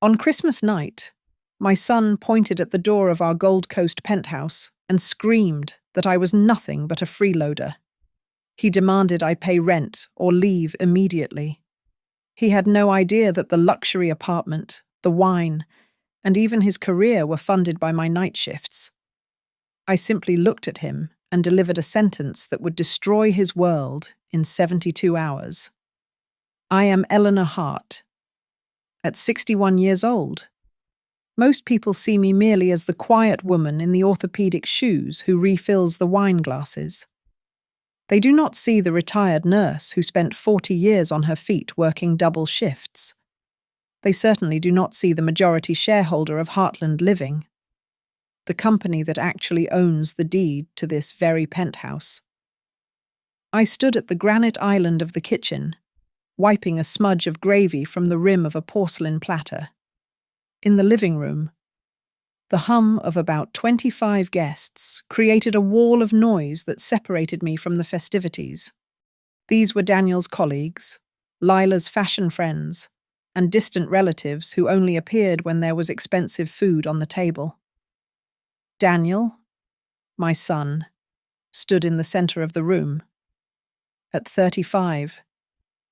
On Christmas night, my son pointed at the door of our Gold Coast penthouse and screamed that I was nothing but a freeloader. He demanded I pay rent or leave immediately. He had no idea that the luxury apartment, the wine, and even his career were funded by my night shifts. I simply looked at him and delivered a sentence that would destroy his world in 72 hours. I am Eleanor Hart. At 61 years old, most people see me merely as the quiet woman in the orthopedic shoes who refills the wine glasses. They do not see the retired nurse who spent 40 years on her feet working double shifts. They certainly do not see the majority shareholder of Heartland Living, the company that actually owns the deed to this very penthouse. I stood at the granite island of the kitchen, wiping a smudge of gravy from the rim of a porcelain platter. In the living room, the hum of about 25 guests created a wall of noise that separated me from the festivities. These were Daniel's colleagues, Lila's fashion friends, and distant relatives who only appeared when there was expensive food on the table. Daniel, my son, stood in the center of the room. At 35,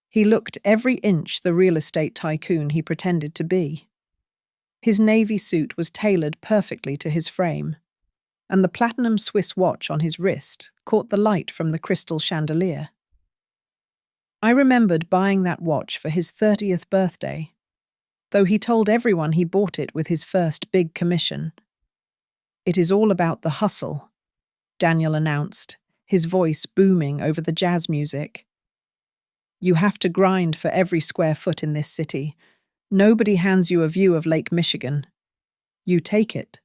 he looked every inch the real estate tycoon he pretended to be. His navy suit was tailored perfectly to his frame, and the platinum Swiss watch on his wrist caught the light from the crystal chandelier. I remembered buying that watch for his 30th birthday, though he told everyone he bought it with his first big commission. "It is all about the hustle," Daniel announced, his voice booming over the jazz music. "You have to grind for every square foot in this city. Nobody hands you a view of Lake Michigan. You take it.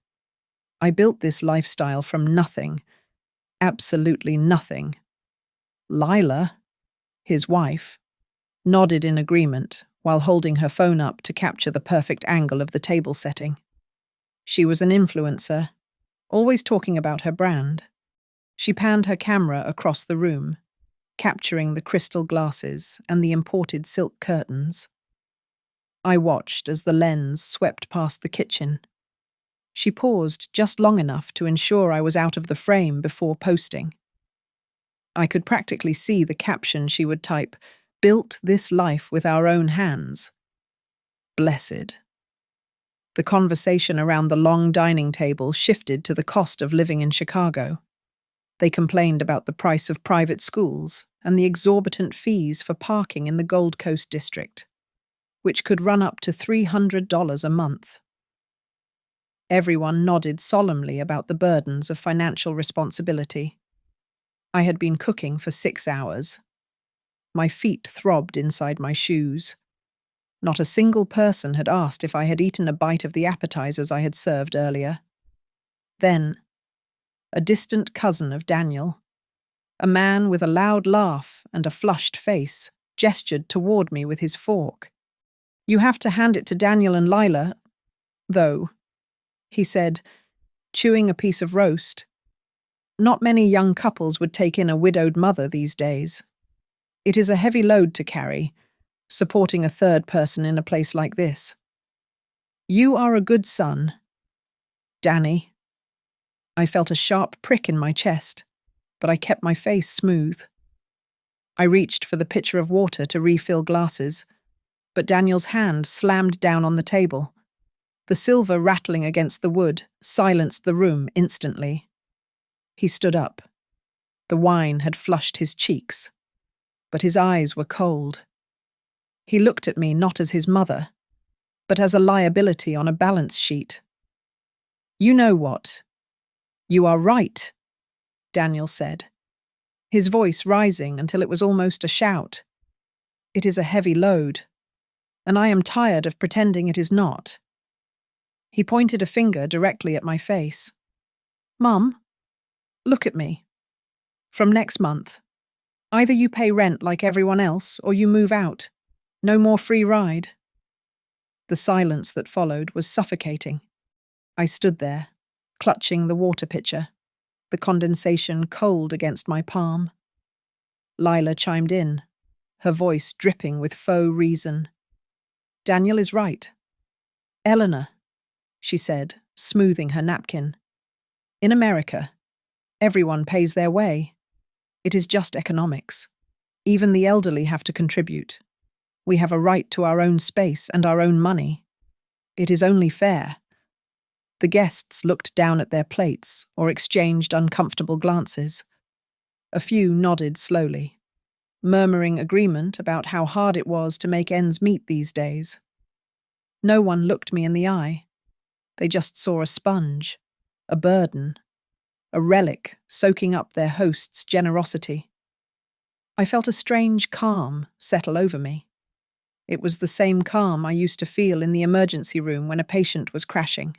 I built this lifestyle from nothing. Absolutely nothing." Lila, his wife, nodded in agreement while holding her phone up to capture the perfect angle of the table setting. She was an influencer, always talking about her brand. She panned her camera across the room, capturing the crystal glasses and the imported silk curtains. I watched as the lens swept past the kitchen. She paused just long enough to ensure I was out of the frame before posting. I could practically see the caption she would type, "Built this life with our own hands." Blessed. The conversation around the long dining table shifted to the cost of living in Chicago. They complained about the price of private schools and the exorbitant fees for parking in the Gold Coast district, which could run up to $300 a month. Everyone nodded solemnly about the burdens of financial responsibility. I had been cooking for 6 hours. My feet throbbed inside my shoes. Not a single person had asked if I had eaten a bite of the appetizers I had served earlier. Then, a distant cousin of Daniel, a man with a loud laugh and a flushed face, gestured toward me with his fork. "You have to hand it to Daniel and Lila, though," he said, chewing a piece of roast. "Not many young couples would take in a widowed mother these days. It is a heavy load to carry, supporting a third person in a place like this. You are a good son, Danny." I felt a sharp prick in my chest, but I kept my face smooth. I reached for the pitcher of water to refill glasses, but Daniel's hand slammed down on the table. The silver rattling against the wood silenced the room instantly. He stood up. The wine had flushed his cheeks, but his eyes were cold. He looked at me not as his mother, but as a liability on a balance sheet. "You know what? You are right," Daniel said, his voice rising until it was almost a shout. "It is a heavy load, and I am tired of pretending it is not." He pointed a finger directly at my face. "Mum, look at me. From next month, either you pay rent like everyone else or you move out. No more free ride." The silence that followed was suffocating. I stood there, clutching the water pitcher, the condensation cold against my palm. Lila chimed in, her voice dripping with faux reason. "Daniel is right. Eleanor, she said, smoothing her napkin. In America, everyone pays their way. It is just economics. Even the elderly have to contribute. We have a right to our own space and our own money. It is only fair. The guests looked down at their plates or exchanged uncomfortable glances. A few nodded slowly, murmuring agreement about how hard it was to make ends meet these days. No one looked me in the eye. They just saw a sponge, a burden, a relic soaking up their host's generosity. I felt a strange calm settle over me. It was the same calm I used to feel in the emergency room when a patient was crashing.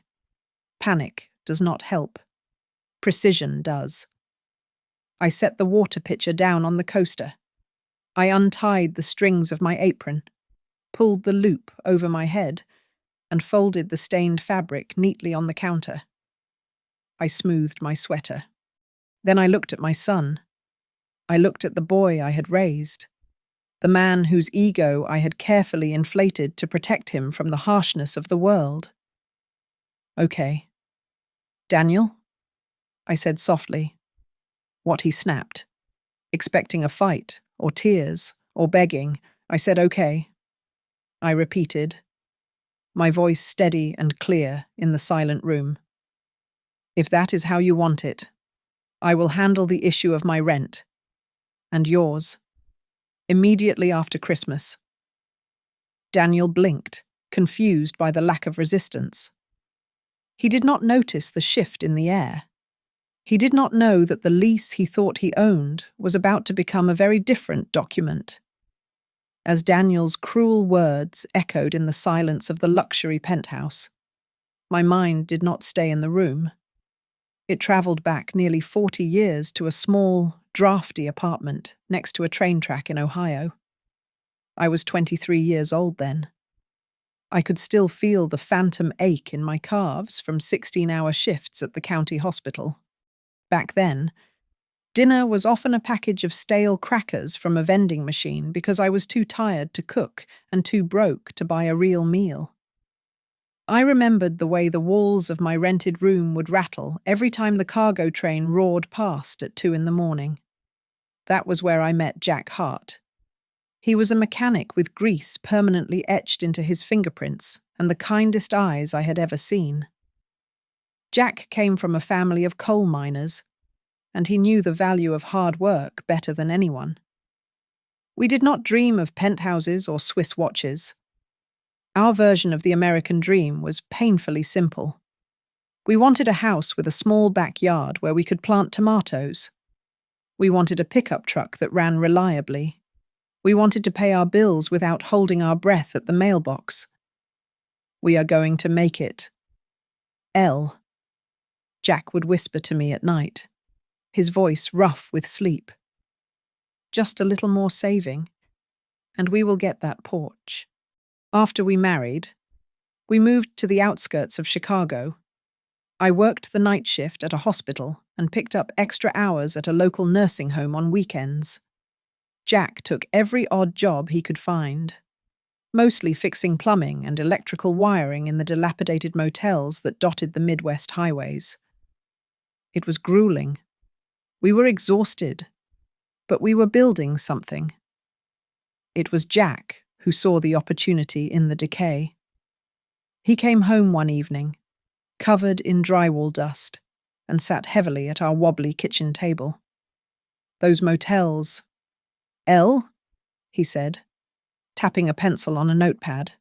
Panic does not help. Precision does. I set the water pitcher down on the coaster. I untied the strings of my apron, pulled the loop over my head, and folded the stained fabric neatly on the counter. I smoothed my sweater. Then I looked at my son. I looked at the boy I had raised, the man whose ego I had carefully inflated to protect him from the harshness of the world. Okay. Daniel? I said softly. What he snapped. Expecting a fight, or tears, or begging, I said okay. I repeated, my voice steady and clear in the silent room. If that is how you want it, I will handle the issue of my rent. And yours. Immediately after Christmas. Daniel blinked, confused by the lack of resistance. He did not notice the shift in the air. He did not know that the lease he thought he owned was about to become a very different document. As Daniel's cruel words echoed in the silence of the luxury penthouse, my mind did not stay in the room. It travelled back nearly 40 years to a small, drafty apartment next to a train track in Ohio. I was 23 years old then. I could still feel the phantom ache in my calves from 16-hour shifts at the county hospital. Back then, dinner was often a package of stale crackers from a vending machine because I was too tired to cook and too broke to buy a real meal. I remembered the way the walls of my rented room would rattle every time the cargo train roared past at 2 a.m. That was where I met Jack Hart. He was a mechanic with grease permanently etched into his fingerprints and the kindest eyes I had ever seen. Jack came from a family of coal miners, and he knew the value of hard work better than anyone. We did not dream of penthouses or Swiss watches. Our version of the American dream was painfully simple. We wanted a house with a small backyard where we could plant tomatoes. We wanted a pickup truck that ran reliably. We wanted to pay our bills without holding our breath at the mailbox. We are going to make it. Elle. Jack would whisper to me at night, his voice rough with sleep. Just a little more saving, and we will get that porch. After we married, we moved to the outskirts of Chicago. I worked the night shift at a hospital and picked up extra hours at a local nursing home on weekends. Jack took every odd job he could find, mostly fixing plumbing and electrical wiring in the dilapidated motels that dotted the Midwest highways. It was grueling. We were exhausted, but we were building something. It was Jack who saw the opportunity in the decay. He came home one evening, covered in drywall dust, and sat heavily at our wobbly kitchen table. Those motels. Elle, he said, tapping a pencil on a notepad.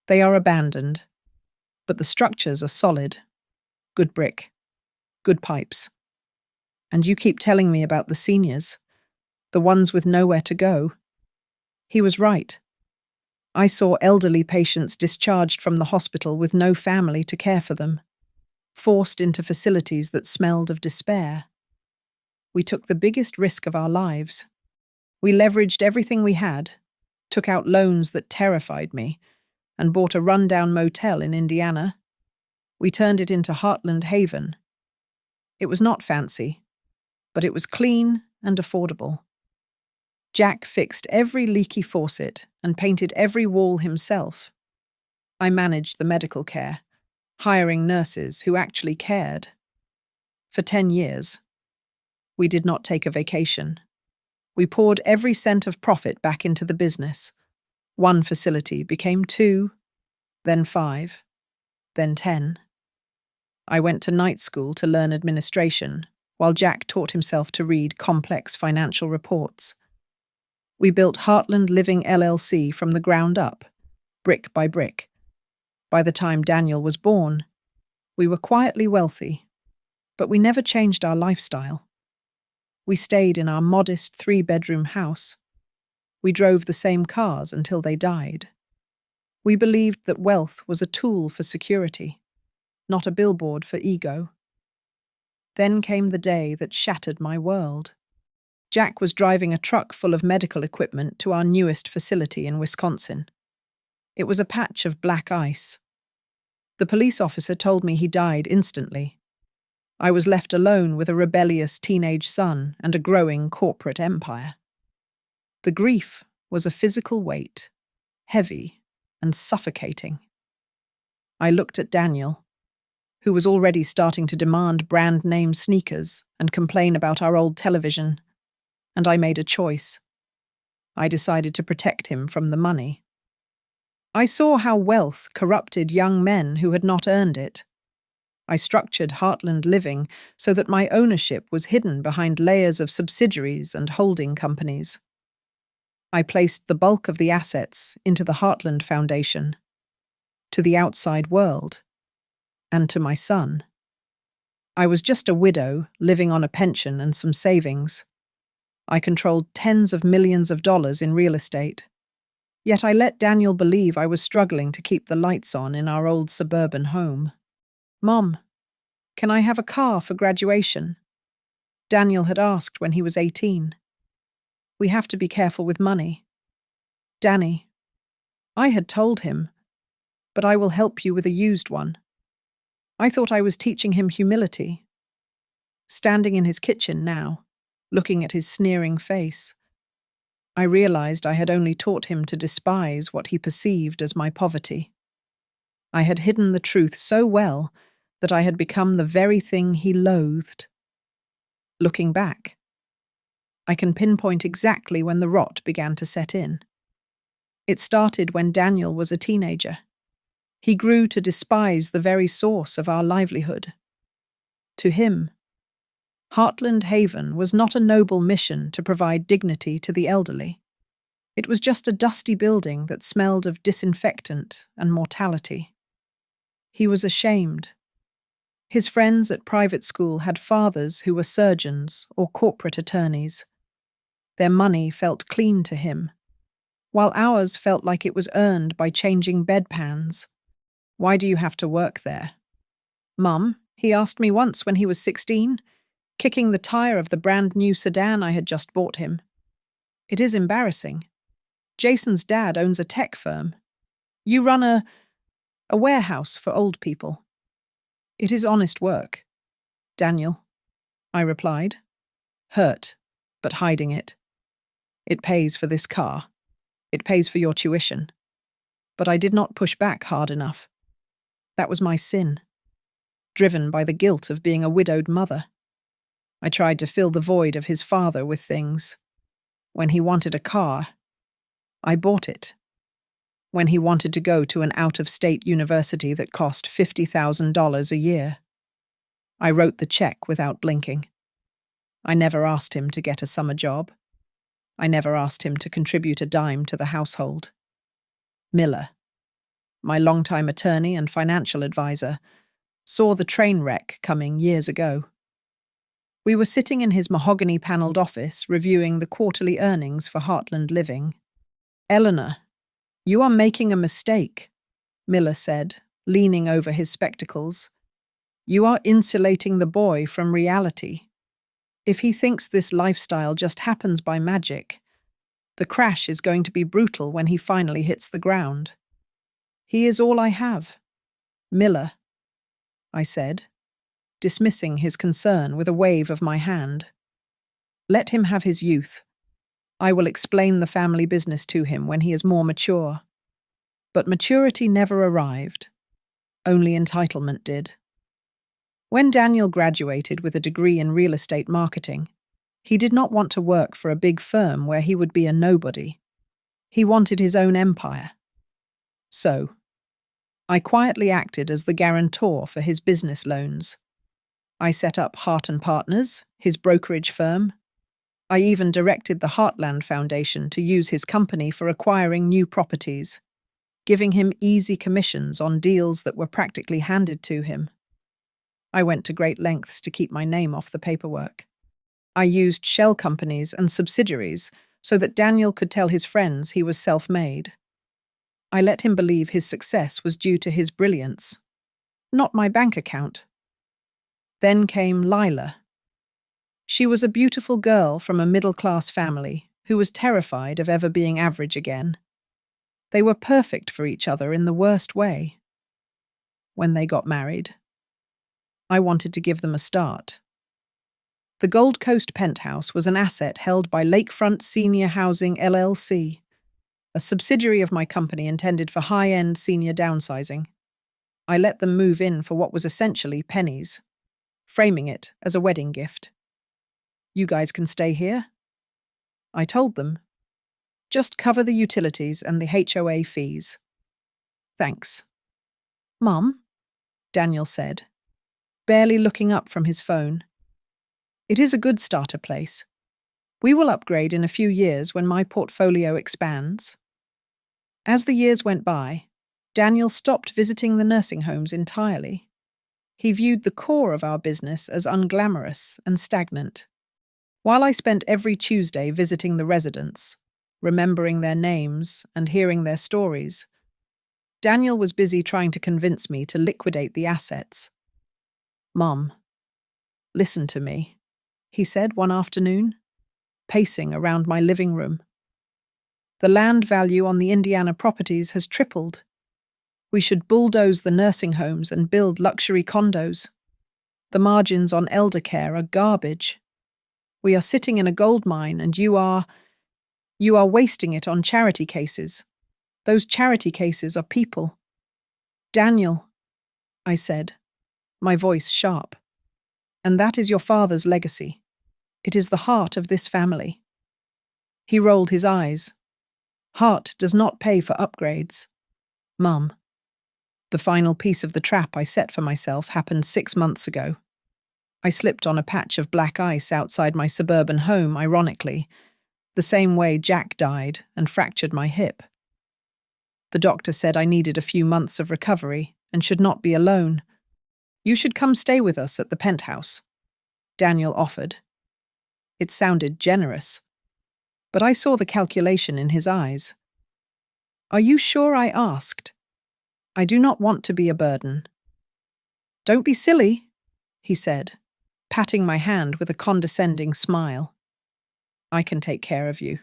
They are abandoned, but the structures are solid. Good brick. Good pipes. And you keep telling me about the seniors, the ones with nowhere to go. He was right. I saw elderly patients discharged from the hospital with no family to care for them, forced into facilities that smelled of despair. We took the biggest risk of our lives. We leveraged everything we had, took out loans that terrified me, and bought a rundown motel in Indiana. We turned it into Heartland Haven. It was not fancy, but it was clean and affordable. Jack fixed every leaky faucet and painted every wall himself. I managed the medical care, hiring nurses who actually cared. For 10 years, we did not take a vacation. We poured every cent of profit back into the business. One facility became 2, then 5, then 10. I went to night school to learn administration, while Jack taught himself to read complex financial reports. We built Heartland Living LLC from the ground up, brick by brick. By the time Daniel was born, we were quietly wealthy, but we never changed our lifestyle. We stayed in our modest 3-bedroom house. We drove the same cars until they died. We believed that wealth was a tool for security, not a billboard for ego. Then came the day that shattered my world. Jack was driving a truck full of medical equipment to our newest facility in Wisconsin. It was a patch of black ice. The police officer told me he died instantly. I was left alone with a rebellious teenage son and a growing corporate empire. The grief was a physical weight, heavy and suffocating. I looked at Daniel, who was already starting to demand brand-name sneakers and complain about our old television, and I made a choice. I decided to protect him from the money. I saw how wealth corrupted young men who had not earned it. I structured Heartland Living so that my ownership was hidden behind layers of subsidiaries and holding companies. I placed the bulk of the assets into the Heartland Foundation, to the outside world, and to my son. I was just a widow living on a pension and some savings. I controlled tens of millions of dollars in real estate. Yet I let Daniel believe I was struggling to keep the lights on in our old suburban home. "Mom, can I have a car for graduation?" Daniel had asked when he was 18. "We have to be careful with money." "Danny," I had told him, "but I will help you with a used one." I thought I was teaching him humility. Standing in his kitchen now, looking at his sneering face, I realized I had only taught him to despise what he perceived as my poverty. I had hidden the truth so well that I had become the very thing he loathed. Looking back, I can pinpoint exactly when the rot began to set in. It started when Daniel was a teenager. He grew to despise the very source of our livelihood. To him, Heartland Haven was not a noble mission to provide dignity to the elderly. It was just a dusty building that smelled of disinfectant and mortality. He was ashamed. His friends at private school had fathers who were surgeons or corporate attorneys. Their money felt clean to him, while ours felt like it was earned by changing bedpans. "Why do you have to work there?" "Mum," he asked me once when he was 16, kicking the tire of the brand-new sedan I had just bought him. "It is embarrassing. Jason's dad owns a tech firm. You run a warehouse for old people." "It is honest work, Daniel," I replied, hurt, but hiding it. "It pays for this car. It pays for your tuition." But I did not push back hard enough. That was my sin, driven by the guilt of being a widowed mother. I tried to fill the void of his father with things. When he wanted a car, I bought it. When he wanted to go to an out-of-state university that cost $50,000 a year, I wrote the check without blinking. I never asked him to get a summer job. I never asked him to contribute a dime to the household. Miller, my longtime attorney and financial advisor, saw the train wreck coming years ago. We were sitting in his mahogany-paneled office reviewing the quarterly earnings for Heartland Living. "Eleanor, you are making a mistake," Miller said, leaning over his spectacles. "You are insulating the boy from reality. If he thinks this lifestyle just happens by magic, the crash is going to be brutal when he finally hits the ground. He is all I have." "Miller," I said, dismissing his concern with a wave of my hand. "Let him have his youth. I will explain the family business to him when he is more mature." But maturity never arrived. Only entitlement did. When Daniel graduated with a degree in real estate marketing, he did not want to work for a big firm where he would be a nobody. He wanted his own empire. So, I quietly acted as the guarantor for his business loans. I set up Hart and Partners, his brokerage firm. I even directed the Heartland Foundation to use his company for acquiring new properties, giving him easy commissions on deals that were practically handed to him. I went to great lengths to keep my name off the paperwork. I used shell companies and subsidiaries so that Daniel could tell his friends he was self-made. I let him believe his success was due to his brilliance, not my bank account. Then came Lila. She was a beautiful girl from a middle-class family who was terrified of ever being average again. They were perfect for each other in the worst way. When they got married, I wanted to give them a start. The Gold Coast penthouse was an asset held by Lakefront Senior Housing LLC, a subsidiary of my company intended for high-end senior downsizing. I let them move in for what was essentially pennies, framing it as a wedding gift. "You guys can stay here?" I told them. "Just cover the utilities and the HOA fees." "Thanks." "Mum," Daniel said, barely looking up from his phone. "It is a good starter place. We will upgrade in a few years when my portfolio expands." As the years went by, Daniel stopped visiting the nursing homes entirely. He viewed the core of our business as unglamorous and stagnant. While I spent every Tuesday visiting the residents, remembering their names and hearing their stories, Daniel was busy trying to convince me to liquidate the assets. "Mom, listen to me," he said one afternoon, pacing around my living room. "The land value on the Indiana properties has tripled. We should bulldoze the nursing homes and build luxury condos. The margins on elder care are garbage. We are sitting in a gold mine and you are wasting it on charity cases. Those charity cases are people." "Daniel," I said, my voice sharp, "and that is your father's legacy. It is the heart of this family." He rolled his eyes. "Heart does not pay for upgrades." "Mum." The final piece of the trap I set for myself happened 6 months ago. I slipped on a patch of black ice outside my suburban home, ironically, the same way Jack died and fractured my hip. The doctor said I needed a few months of recovery and should not be alone. "You should come stay with us at the penthouse," Daniel offered. It sounded generous, but I saw the calculation in his eyes. "Are you sure?" I asked. "I do not want to be a burden." "Don't be silly," he said, patting my hand with a condescending smile. "I can take care of you.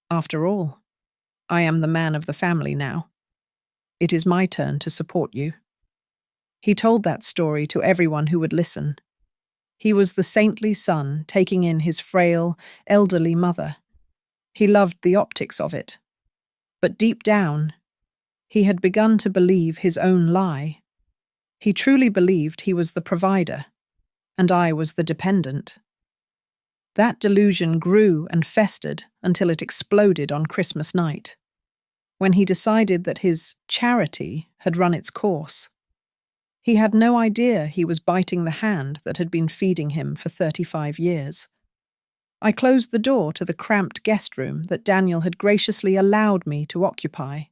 After all, I am the man of the family now. It is my turn to support you." He told that story to everyone who would listen. He was the saintly son taking in his frail, elderly mother. He loved the optics of it. But deep down, he had begun to believe his own lie. He truly believed he was the provider, and I was the dependent. That delusion grew and festered until it exploded on Christmas night, when he decided that his charity had run its course. He had no idea he was biting the hand that had been feeding him for 35 years. I closed the door to the cramped guest room that Daniel had graciously allowed me to occupy.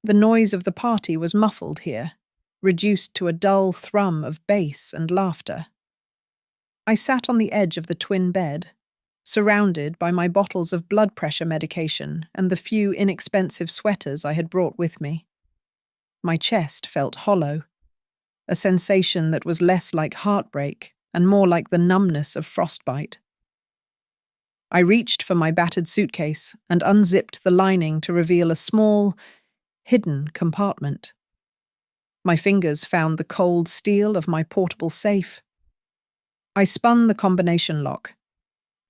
The noise of the party was muffled here, reduced to a dull thrum of bass and laughter. I sat on the edge of the twin bed, surrounded by my bottles of blood pressure medication and the few inexpensive sweaters I had brought with me. My chest felt hollow, a sensation that was less like heartbreak and more like the numbness of frostbite. I reached for my battered suitcase and unzipped the lining to reveal a small, hidden compartment. My fingers found the cold steel of my portable safe. I spun the combination lock.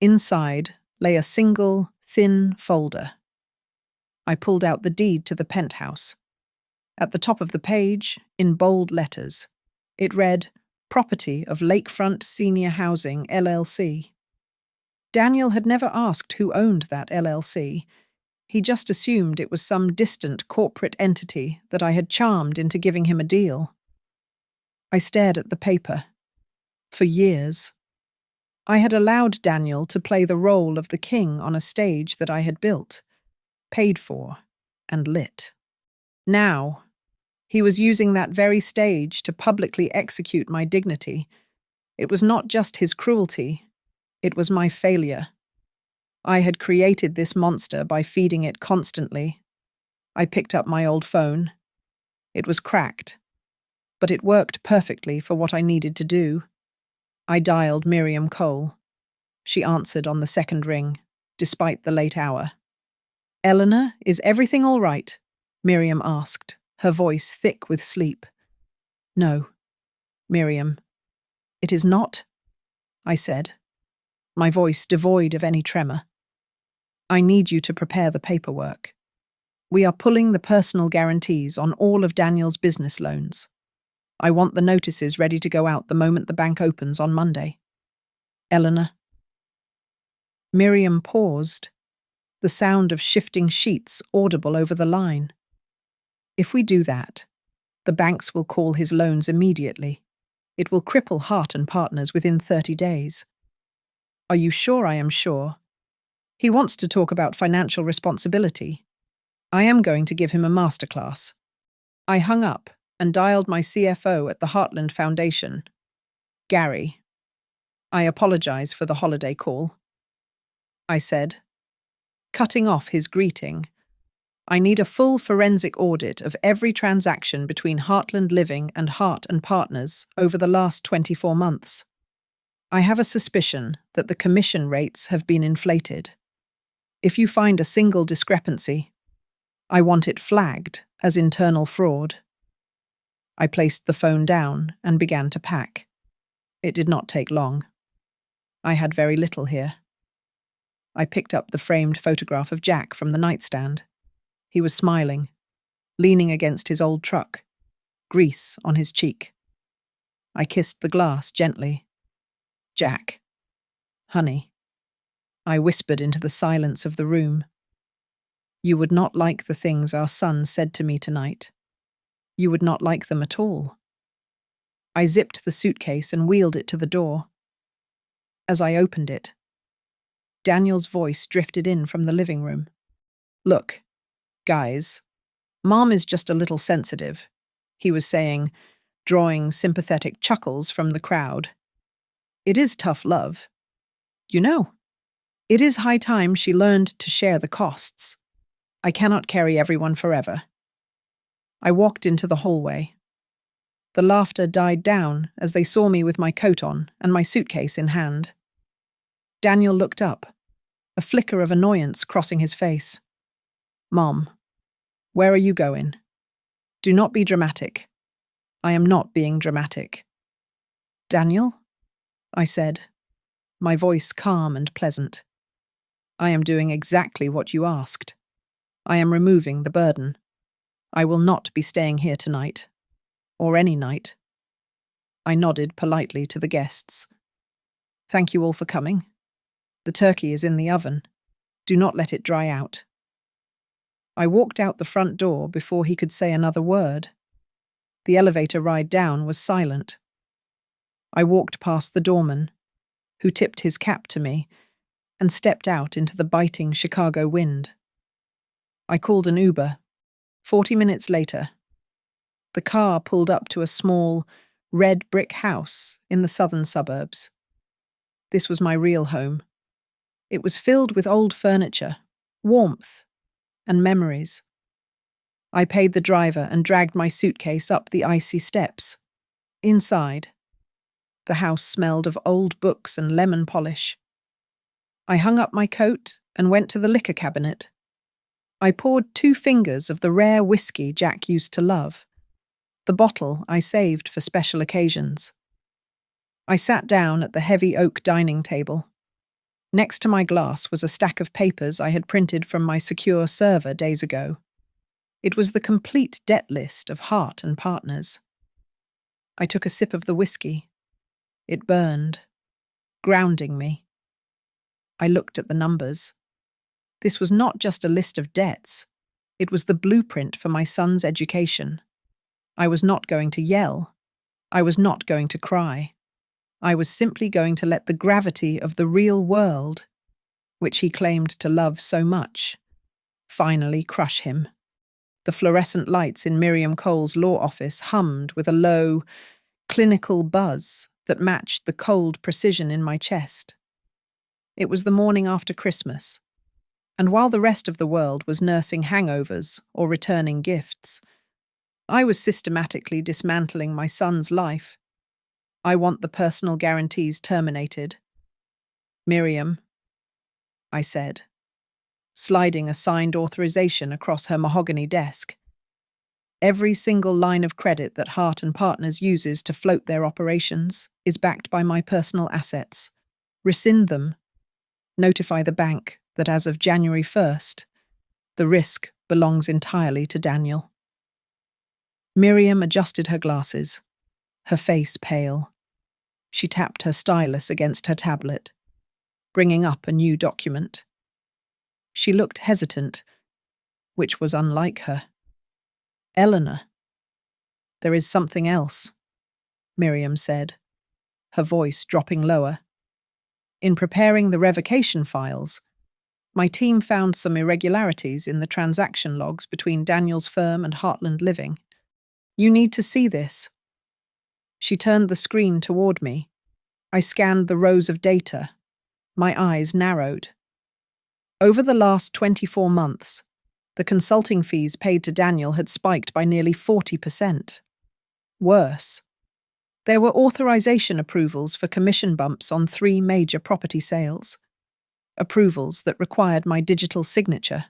Inside lay a single, thin folder. I pulled out the deed to the penthouse, At the top of the page, in bold letters, it read, "Property of Lakefront Senior Housing, LLC." Daniel had never asked who owned that LLC. He just assumed it was some distant corporate entity that I had charmed into giving him a deal. I stared at the paper. For years, I had allowed Daniel to play the role of the king on a stage that I had built, paid for, and lit. Now, he was using that very stage to publicly execute my dignity. It was not just his cruelty, it was my failure. I had created this monster by feeding it constantly. I picked up my old phone. It was cracked, but it worked perfectly for what I needed to do. I dialed Miriam Cole. She answered on the second ring, despite the late hour. "Eleanor, is everything all right?" Miriam asked, her voice thick with sleep. "No, Miriam, it is not," I said, my voice devoid of any tremor. "I need you to prepare the paperwork. We are pulling the personal guarantees on all of Daniel's business loans. I want the notices ready to go out the moment the bank opens on Monday. Eleanor." Miriam paused, the sound of shifting sheets audible over the line. "If we do that, the banks will call his loans immediately. It will cripple Hart and Partners within 30 days. Are you sure I am sure? He wants to talk about financial responsibility. I am going to give him a masterclass." I hung up and dialed my CFO at the Heartland Foundation. "Gary, I apologize for the holiday call," I said, cutting off his greeting. "I need a full forensic audit of every transaction between Heartland Living and Hart and Partners over the last 24 months. I have a suspicion that the commission rates have been inflated. If you find a single discrepancy, I want it flagged as internal fraud." I placed the phone down and began to pack. It did not take long. I had very little here. I picked up the framed photograph of Jack from the nightstand. He was smiling, leaning against his old truck, grease on his cheek. I kissed the glass gently. "Jack, honey," I whispered into the silence of the room. "You would not like the things our son said to me tonight. You would not like them at all." I zipped the suitcase and wheeled it to the door. As I opened it, Daniel's voice drifted in from the living room. "Look, guys, Mom is just a little sensitive," he was saying, drawing sympathetic chuckles from the crowd. "It is tough love. You know, it is high time she learned to share the costs. I cannot carry everyone forever." I walked into the hallway. The laughter died down as they saw me with my coat on and my suitcase in hand. Daniel looked up, a flicker of annoyance crossing his face. "Mom, where are you going? Do not be dramatic." "I am not being dramatic." "Daniel?" I said, my voice calm and pleasant. "I am doing exactly what you asked. I am removing the burden. I will not be staying here tonight, or any night." I nodded politely to the guests. "Thank you all for coming. The turkey is in the oven. Do not let it dry out." I walked out the front door before he could say another word. The elevator ride down was silent. I walked past the doorman, who tipped his cap to me, and stepped out into the biting Chicago wind. I called an Uber. 40 minutes later, the car pulled up to a small, red brick house in the southern suburbs. This was my real home. It was filled with old furniture, warmth, and memories. I paid the driver and dragged my suitcase up the icy steps. Inside, the house smelled of old books and lemon polish. I hung up my coat and went to the liquor cabinet. I poured 2 fingers of the rare whiskey Jack used to love, the bottle I saved for special occasions. I sat down at the heavy oak dining table. Next to my glass was a stack of papers I had printed from my secure server days ago. It was the complete debt list of Hart and Partners. I took a sip of the whiskey. It burned, grounding me. I looked at the numbers. This was not just a list of debts. It was the blueprint for my son's education. I was not going to yell. I was not going to cry. I was simply going to let the gravity of the real world, which he claimed to love so much, finally crush him. The fluorescent lights in Miriam Cole's law office hummed with a low, clinical buzz that matched the cold precision in my chest. It was the morning after Christmas, and while the rest of the world was nursing hangovers or returning gifts, I was systematically dismantling my son's life. I want the personal guarantees terminated. Miriam, I said, sliding a signed authorization across her mahogany desk. Every single line of credit that Hart and Partners uses to float their operations is backed by my personal assets. Rescind them. Notify the bank that as of January 1st, the risk belongs entirely to Daniel. Miriam adjusted her glasses, her face pale. She tapped her stylus against her tablet, bringing up a new document. She looked hesitant, which was unlike her. Eleanor. There is something else, Miriam said, her voice dropping lower. In preparing the revocation files, my team found some irregularities in the transaction logs between Daniel's firm and Heartland Living. You need to see this. She turned the screen toward me. I scanned the rows of data. My eyes narrowed. Over the last 24 months, the consulting fees paid to Daniel had spiked by nearly 40%. Worse, there were authorization approvals for commission bumps on 3 major property sales. Approvals that required my digital signature.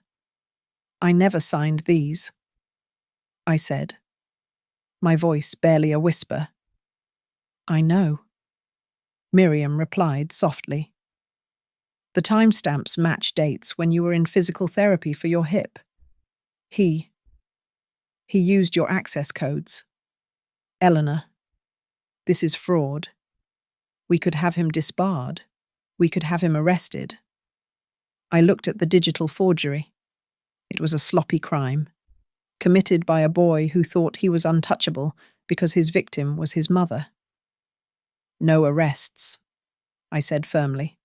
I never signed these, I said, my voice barely a whisper. I know, Miriam replied softly. The timestamps match dates when you were in physical therapy for your hip. He used your access codes. Eleanor, this is fraud. We could have him disbarred. We could have him arrested. I looked at the digital forgery. It was a sloppy crime, committed by a boy who thought he was untouchable because his victim was his mother. No arrests, I said firmly.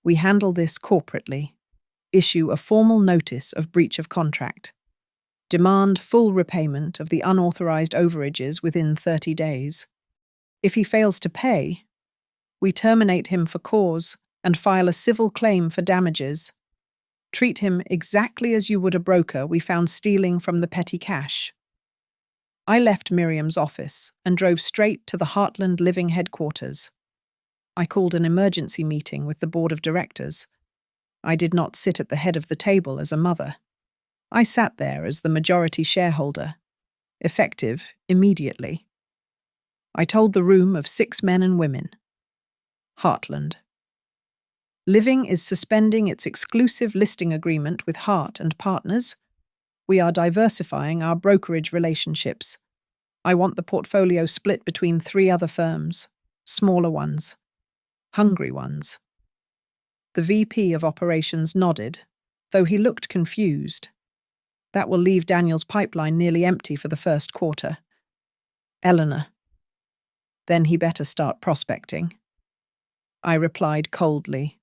We handle this corporately. Issue a formal notice of breach of contract. Demand full repayment of the unauthorized overages within 30 days. If he fails to pay, we terminate him for cause and file a civil claim for damages. Treat him exactly as you would a broker we found stealing from the petty cash. I left Miriam's office and drove straight to the Heartland Living headquarters. I called an emergency meeting with the board of directors. I did not sit at the head of the table as a mother. I sat there as the majority shareholder, effective immediately. I told the room of 6 men and women. Heartland. Living is suspending its exclusive listing agreement with Hart and Partners. We are diversifying our brokerage relationships. I want the portfolio split between 3 other firms, smaller ones, hungry ones. The VP of operations nodded, though he looked confused. That will leave Daniel's pipeline nearly empty for the first quarter. Eleanor. Then he better start prospecting. I replied coldly.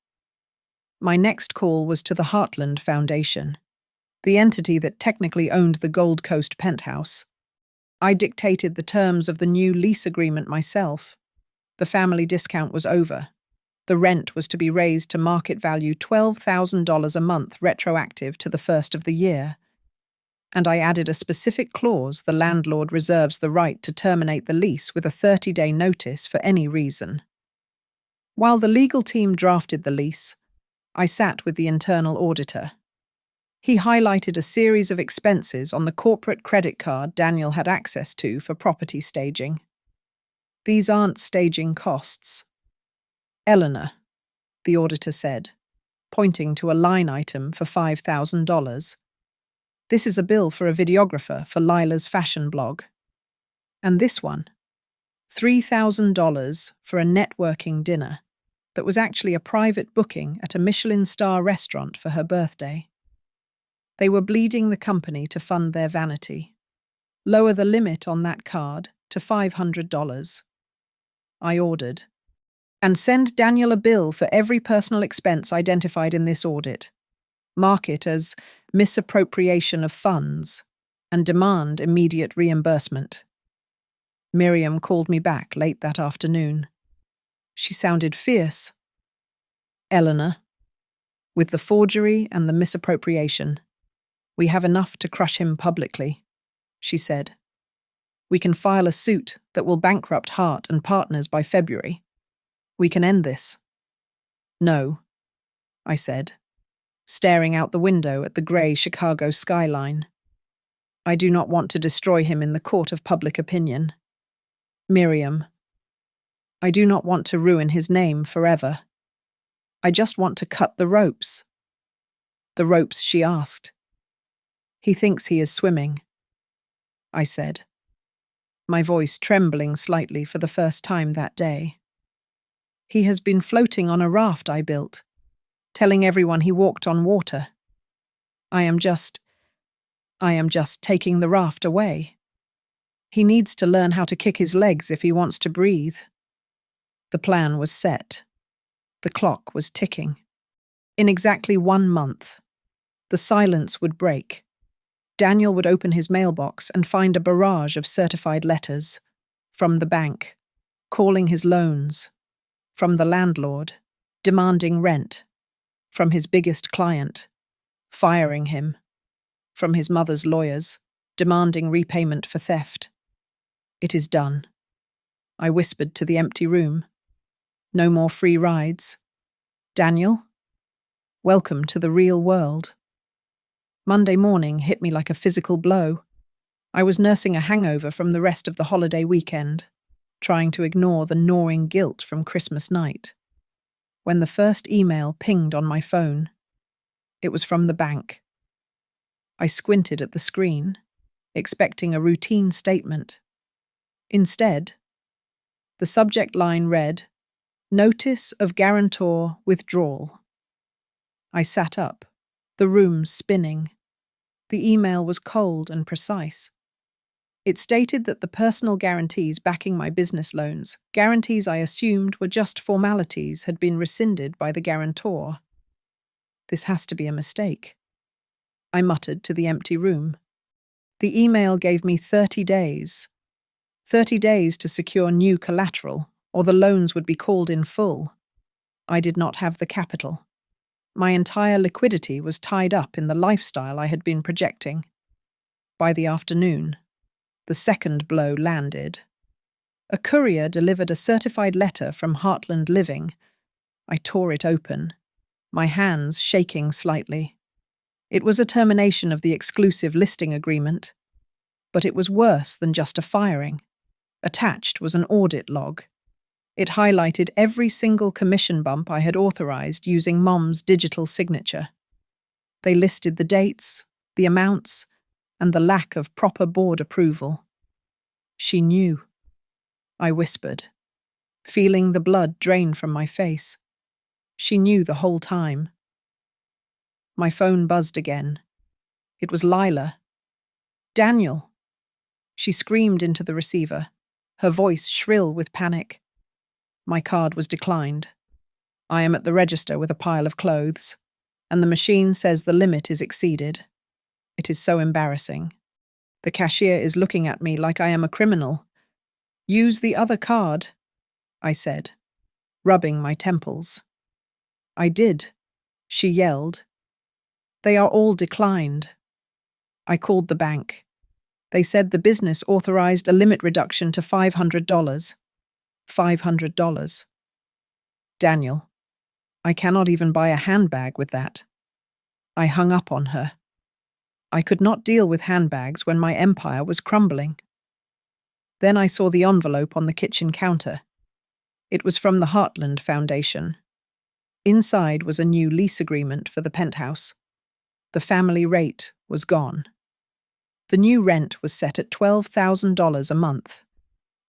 My next call was to the Heartland Foundation, the entity that technically owned the Gold Coast penthouse. I dictated the terms of the new lease agreement myself. The family discount was over. The rent was to be raised to market value $12,000 a month retroactive to the first of the year. And I added a specific clause the landlord reserves the right to terminate the lease with a 30-day notice for any reason. While the legal team drafted the lease, I sat with the internal auditor. He highlighted a series of expenses on the corporate credit card Daniel had access to for property staging. These aren't staging costs. Eleanor, the auditor said, pointing to a line item for $5,000. This is a bill for a videographer for Lila's fashion blog. And this one, $3,000 for a networking dinner that was actually a private booking at a Michelin star restaurant for her birthday. They were bleeding the company to fund their vanity. Lower the limit on that card to $500. I ordered. And send Daniel a bill for every personal expense identified in this audit. Mark it as misappropriation of funds and demand immediate reimbursement. Miriam called me back late that afternoon. She sounded fierce. Eleanor, with the forgery and the misappropriation, we have enough to crush him publicly, she said. We can file a suit that will bankrupt Hart and Partners by February. We can end this. No, I said, staring out the window at the grey Chicago skyline. I do not want to destroy him in the court of public opinion. Miriam, I do not want to ruin his name forever. I just want to cut the ropes. The ropes, she asked. He thinks he is swimming, I said, my voice trembling slightly for the first time that day. He has been floating on a raft I built, telling everyone he walked on water. I am just taking the raft away. He needs to learn how to kick his legs if he wants to breathe. The plan was set. The clock was ticking. In exactly 1 month, the silence would break. Daniel would open his mailbox and find a barrage of certified letters from the bank, calling his loans, from the landlord, demanding rent, from his biggest client, firing him, from his mother's lawyers, demanding repayment for theft. It is done, I whispered to the empty room. No more free rides. Daniel, welcome to the real world. Monday morning hit me like a physical blow. I was nursing a hangover from the rest of the holiday weekend, trying to ignore the gnawing guilt from Christmas night. When the first email pinged on my phone, it was from the bank. I squinted at the screen, expecting a routine statement. Instead, the subject line read, Notice of Guarantor Withdrawal. I sat up, the room spinning. The email was cold and precise. It stated that the personal guarantees backing my business loans, guarantees I assumed were just formalities, had been rescinded by the guarantor. This has to be a mistake, I muttered to the empty room. The email gave me 30 days. 30 days to secure new collateral, or the loans would be called in full. I did not have the capital. My entire liquidity was tied up in the lifestyle I had been projecting. By the afternoon, the second blow landed. A courier delivered a certified letter from Heartland Living. I tore it open, my hands shaking slightly. It was a termination of the exclusive listing agreement, but it was worse than just a firing. Attached was an audit log. It highlighted every single commission bump I had authorized using Mom's digital signature. They listed the dates, the amounts, and the lack of proper board approval. She knew, I whispered, feeling the blood drain from my face. She knew the whole time. My phone buzzed again. It was Lila. Daniel! She screamed into the receiver, her voice shrill with panic. My card was declined. I am at the register with a pile of clothes, and the machine says the limit is exceeded. It is so embarrassing. The cashier is looking at me like I am a criminal. Use the other card, I said, rubbing my temples. I did, she yelled. They are all declined. I called the bank. They said the business authorized a limit reduction to $500. $500. Daniel, I cannot even buy a handbag with that. I hung up on her. I could not deal with handbags when my empire was crumbling. Then I saw the envelope on the kitchen counter. It was from the Heartland Foundation. Inside was a new lease agreement for the penthouse. The family rate was gone. The new rent was set at $12,000 a month,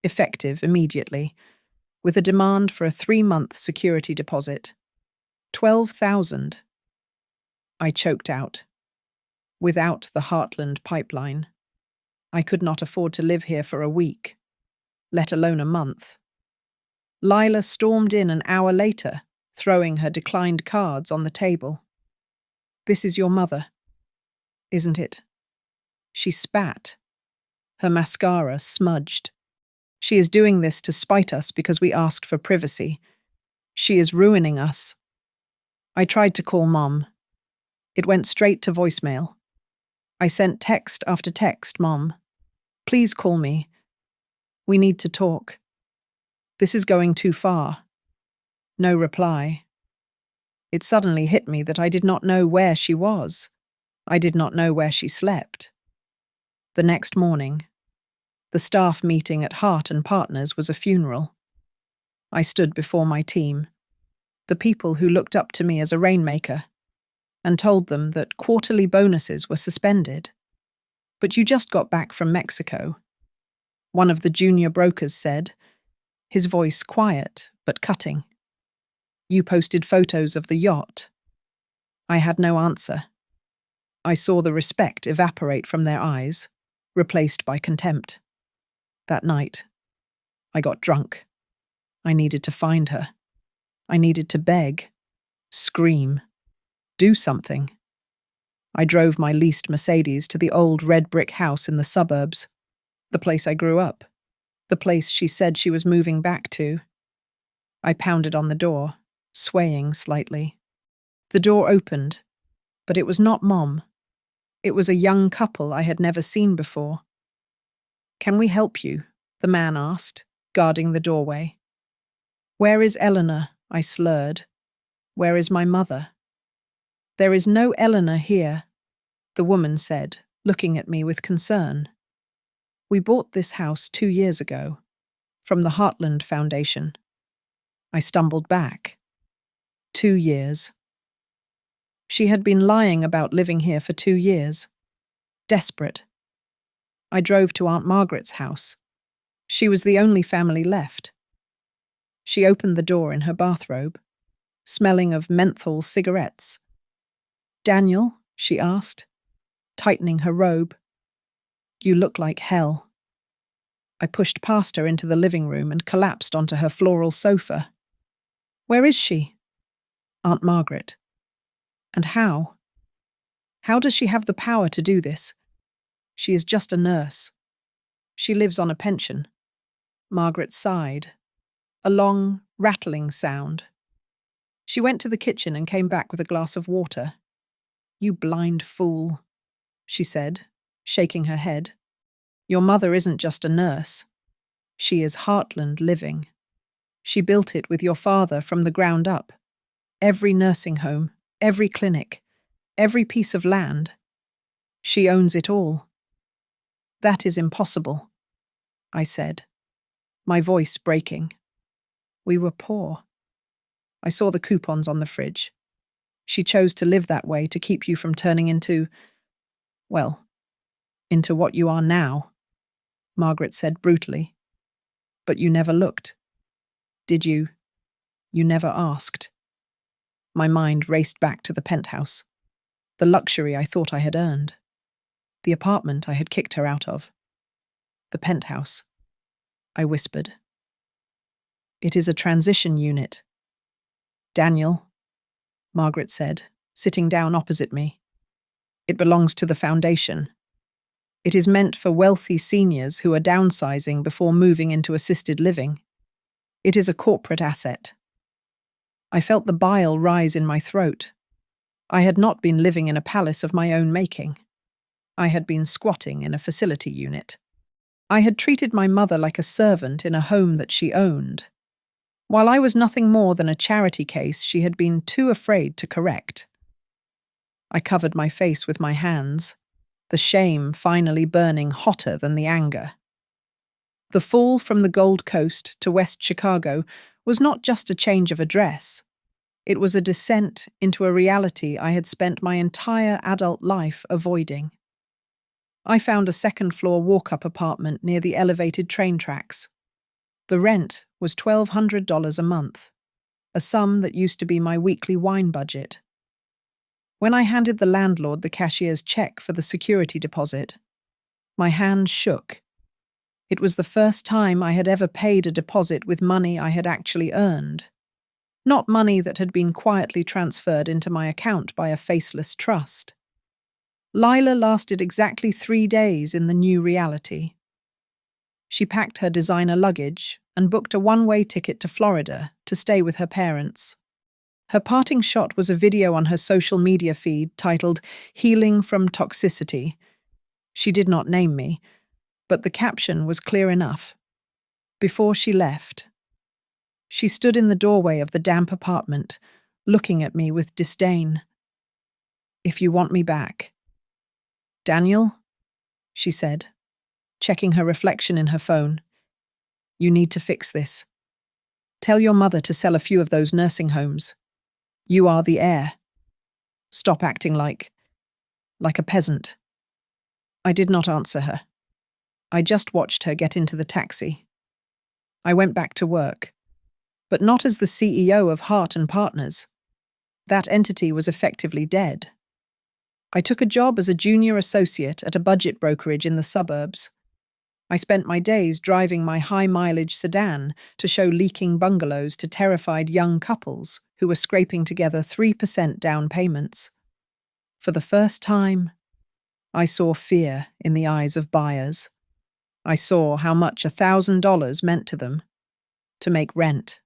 effective immediately, with a demand for a 3-month security deposit. 12,000. I choked out. Without the Heartland pipeline, I could not afford to live here for a week, let alone a month. Lila stormed in an hour later, throwing her declined cards on the table. "This is your mother, isn't it?" She spat. Her mascara smudged. "She is doing this to spite us because we asked for privacy. She is ruining us." I tried to call Mom. It went straight to voicemail. I sent text after text, "Mom, please call me. We need to talk. This is going too far." No reply. It suddenly hit me that I did not know where she was. I did not know where she slept. The next morning, the staff meeting at Hart and Partners was a funeral. I stood before my team, the people who looked up to me as a rainmaker, and told them that quarterly bonuses were suspended. "But you just got back from Mexico," one of the junior brokers said, his voice quiet but cutting. "You posted photos of the yacht." I had no answer. I saw the respect evaporate from their eyes, replaced by contempt. That night, I got drunk. I needed to find her. I needed to beg, scream, do something. I drove my leased Mercedes to the old red brick house in the suburbs, the place I grew up, the place she said she was moving back to. I pounded on the door, swaying slightly. The door opened, but it was not Mom. It was a young couple I had never seen before. "Can we help you?" the man asked, guarding the doorway. "Where is Eleanor?" I slurred. "Where is my mother?" "There is no Eleanor here," the woman said, looking at me with concern. "We bought this house 2 years ago, from the Heartland Foundation." I stumbled back. 2 years. She had been lying about living here for 2 years. Desperate. I drove to Aunt Margaret's house. She was the only family left. She opened the door in her bathrobe, smelling of menthol cigarettes. "Daniel?" she asked, tightening her robe. "You look like hell." I pushed past her into the living room and collapsed onto her floral sofa. "Where is she?" "Aunt Margaret." "And how? How does she have the power to do this? She is just a nurse. She lives on a pension." Margaret sighed, a long, rattling sound. She went to the kitchen and came back with a glass of water. "You blind fool," she said, shaking her head. "Your mother isn't just a nurse. She is Heartland living. She built it with your father from the ground up. Every nursing home, every clinic, every piece of land. She owns it all." "That is impossible," I said, my voice breaking. "We were poor." I saw the coupons on the fridge. "She chose to live that way to keep you from turning into what you are now," Margaret said brutally. "But you never looked. Did you? You never asked." My mind raced back to the penthouse, the luxury I thought I had earned, the apartment I had kicked her out of. "The penthouse," I whispered. "It is a transition unit." "Daniel," Margaret said, sitting down opposite me. "It belongs to the foundation. It is meant for wealthy seniors who are downsizing before moving into assisted living. It is a corporate asset." I felt the bile rise in my throat. I had not been living in a palace of my own making. I had been squatting in a facility unit. I had treated my mother like a servant in a home that she owned. While I was nothing more than a charity case she had been too afraid to correct. I covered my face with my hands, the shame finally burning hotter than the anger. The fall from the Gold Coast to West Chicago was not just a change of address. It was a descent into a reality I had spent my entire adult life avoiding. I found a second-floor walk-up apartment near the elevated train tracks. The rent was $1,200 a month, a sum that used to be my weekly wine budget. When I handed the landlord the cashier's check for the security deposit, my hand shook. It was the first time I had ever paid a deposit with money I had actually earned, not money that had been quietly transferred into my account by a faceless trust. Lila lasted exactly 3 days in the new reality. She packed her designer luggage and booked a one-way ticket to Florida to stay with her parents. Her parting shot was a video on her social media feed titled "Healing from Toxicity." She did not name me, but the caption was clear enough. Before she left, she stood in the doorway of the damp apartment, looking at me with disdain. "If you want me back." "Daniel," she said, checking her reflection in her phone, "you need to fix this. Tell your mother to sell a few of those nursing homes. You are the heir. Stop acting like a peasant." I did not answer her. I just watched her get into the taxi. I went back to work, but not as the CEO of Hart and Partners. That entity was effectively dead. I took a job as a junior associate at a budget brokerage in the suburbs. I spent my days driving my high-mileage sedan to show leaking bungalows to terrified young couples who were scraping together 3% down payments. For the first time, I saw fear in the eyes of buyers. I saw how much $1,000 meant to them to make rent.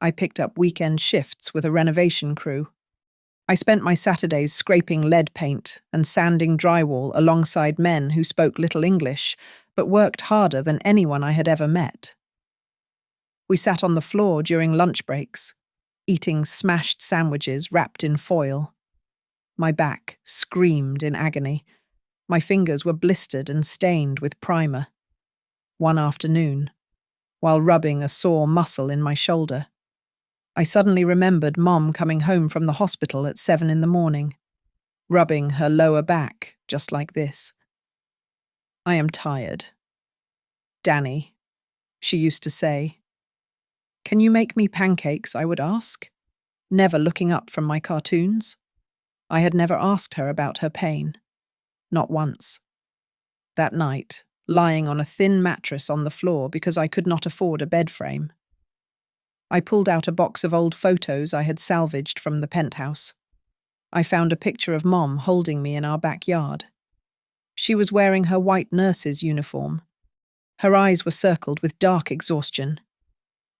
I picked up weekend shifts with a renovation crew. I spent my Saturdays scraping lead paint and sanding drywall alongside men who spoke little English, but worked harder than anyone I had ever met. We sat on the floor during lunch breaks, eating smashed sandwiches wrapped in foil. My back screamed in agony. My fingers were blistered and stained with primer. One afternoon, while rubbing a sore muscle in my shoulder, I suddenly remembered Mom coming home from the hospital at 7 in the morning, rubbing her lower back just like this. "I am tired. Danny," she used to say. "Can you make me pancakes?" I would ask, never looking up from my cartoons. I had never asked her about her pain. Not once. That night, lying on a thin mattress on the floor because I could not afford a bed frame, I pulled out a box of old photos I had salvaged from the penthouse. I found a picture of Mom holding me in our backyard. She was wearing her white nurse's uniform. Her eyes were circled with dark exhaustion,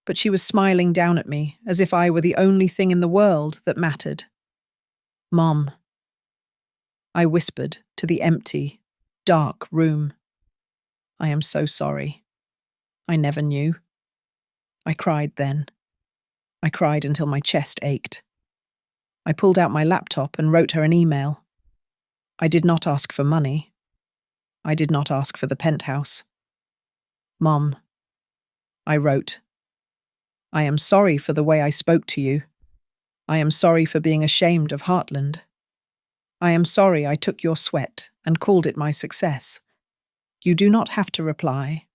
but she was smiling down at me as if I were the only thing in the world that mattered. "Mom," I whispered to the empty, dark room. "I am so sorry. I never knew." I cried then. I cried until my chest ached. I pulled out my laptop and wrote her an email. I did not ask for money. I did not ask for the penthouse. "Mom," I wrote, "I am sorry for the way I spoke to you. I am sorry for being ashamed of Heartland. I am sorry I took your sweat and called it my success. You do not have to reply.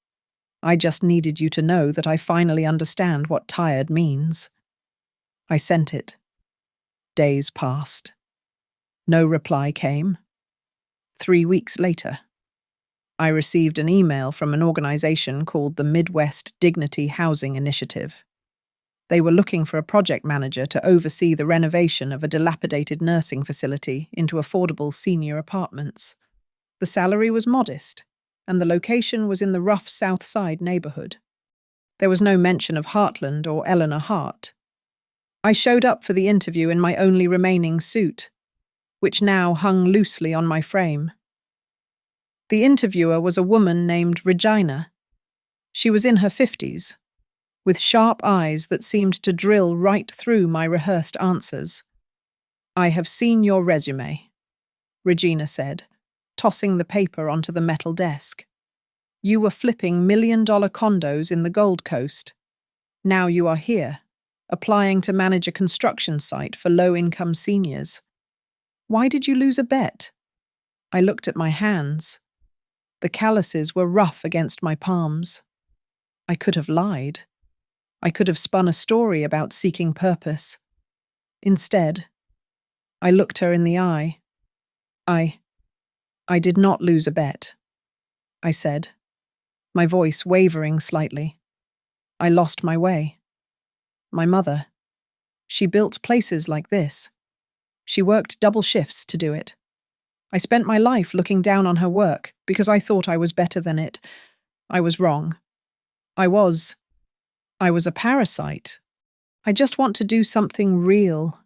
I just needed you to know that I finally understand what tired means." I sent it. Days passed. No reply came. 3 weeks later, I received an email from an organization called the Midwest Dignity Housing Initiative. They were looking for a project manager to oversee the renovation of a dilapidated nursing facility into affordable senior apartments. The salary was modest, and the location was in the rough South Side neighborhood. There was no mention of Heartland or Eleanor Hart. I showed up for the interview in my only remaining suit, which now hung loosely on my frame. The interviewer was a woman named Regina. She was in her 50s, with sharp eyes that seemed to drill right through my rehearsed answers. "I have seen your resume," Regina said, tossing the paper onto the metal desk. "You were flipping million-dollar condos in the Gold Coast. Now you are here, applying to manage a construction site for low-income seniors. Why did you lose a bet?" I looked at my hands, The calluses were rough against my palms. I could have lied. I could have spun a story about seeking purpose. Instead, I looked her in the eye. I did not lose a bet, I said, my voice wavering slightly. I lost my way. My mother. She built places like this. She worked double shifts to do it. I spent my life looking down on her work because I thought I was better than it. I was wrong. I was a parasite. I just want to do something real.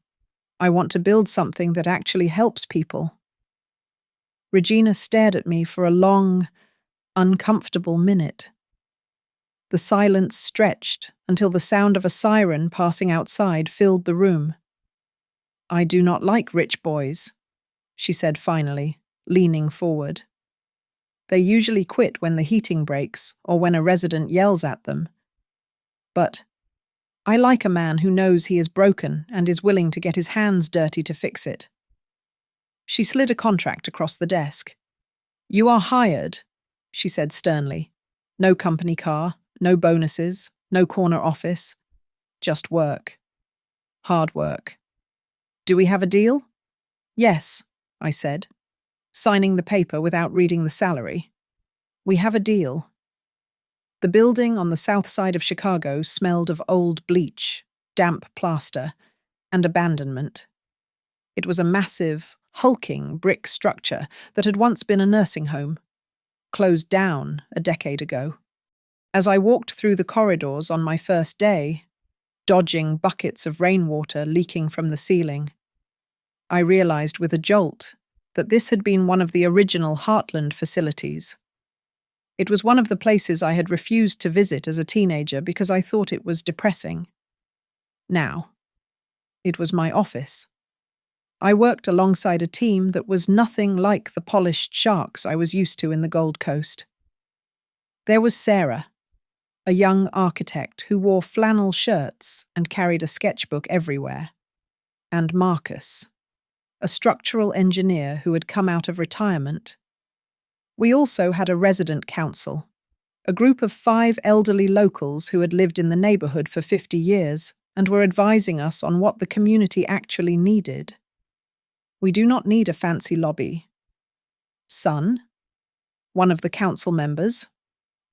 I want to build something that actually helps people. Regina stared at me for a long, uncomfortable minute. The silence stretched until the sound of a siren passing outside filled the room. I do not like rich boys, she said finally, leaning forward. They usually quit when the heating breaks or when a resident yells at them. But I like a man who knows he is broken and is willing to get his hands dirty to fix it. She slid a contract across the desk. You are hired, she said sternly. No company car, no bonuses, no corner office. Just work. Hard work. Do we have a deal? Yes, I said, signing the paper without reading the salary. We have a deal. The building on the south side of Chicago smelled of old bleach, damp plaster, and abandonment. It was a massive, hulking brick structure that had once been a nursing home, closed down a decade ago. As I walked through the corridors on my first day, dodging buckets of rainwater leaking from the ceiling, I realized with a jolt that this had been one of the original Heartland facilities. It was one of the places I had refused to visit as a teenager because I thought it was depressing. Now, it was my office. I worked alongside a team that was nothing like the polished sharks I was used to in the Gold Coast. There was Sarah, a young architect who wore flannel shirts and carried a sketchbook everywhere, and Marcus, a structural engineer who had come out of retirement. We also had a resident council, a group of 5 elderly locals who had lived in the neighborhood for 50 years and were advising us on what the community actually needed. We do not need a fancy lobby. Son, one of the council members,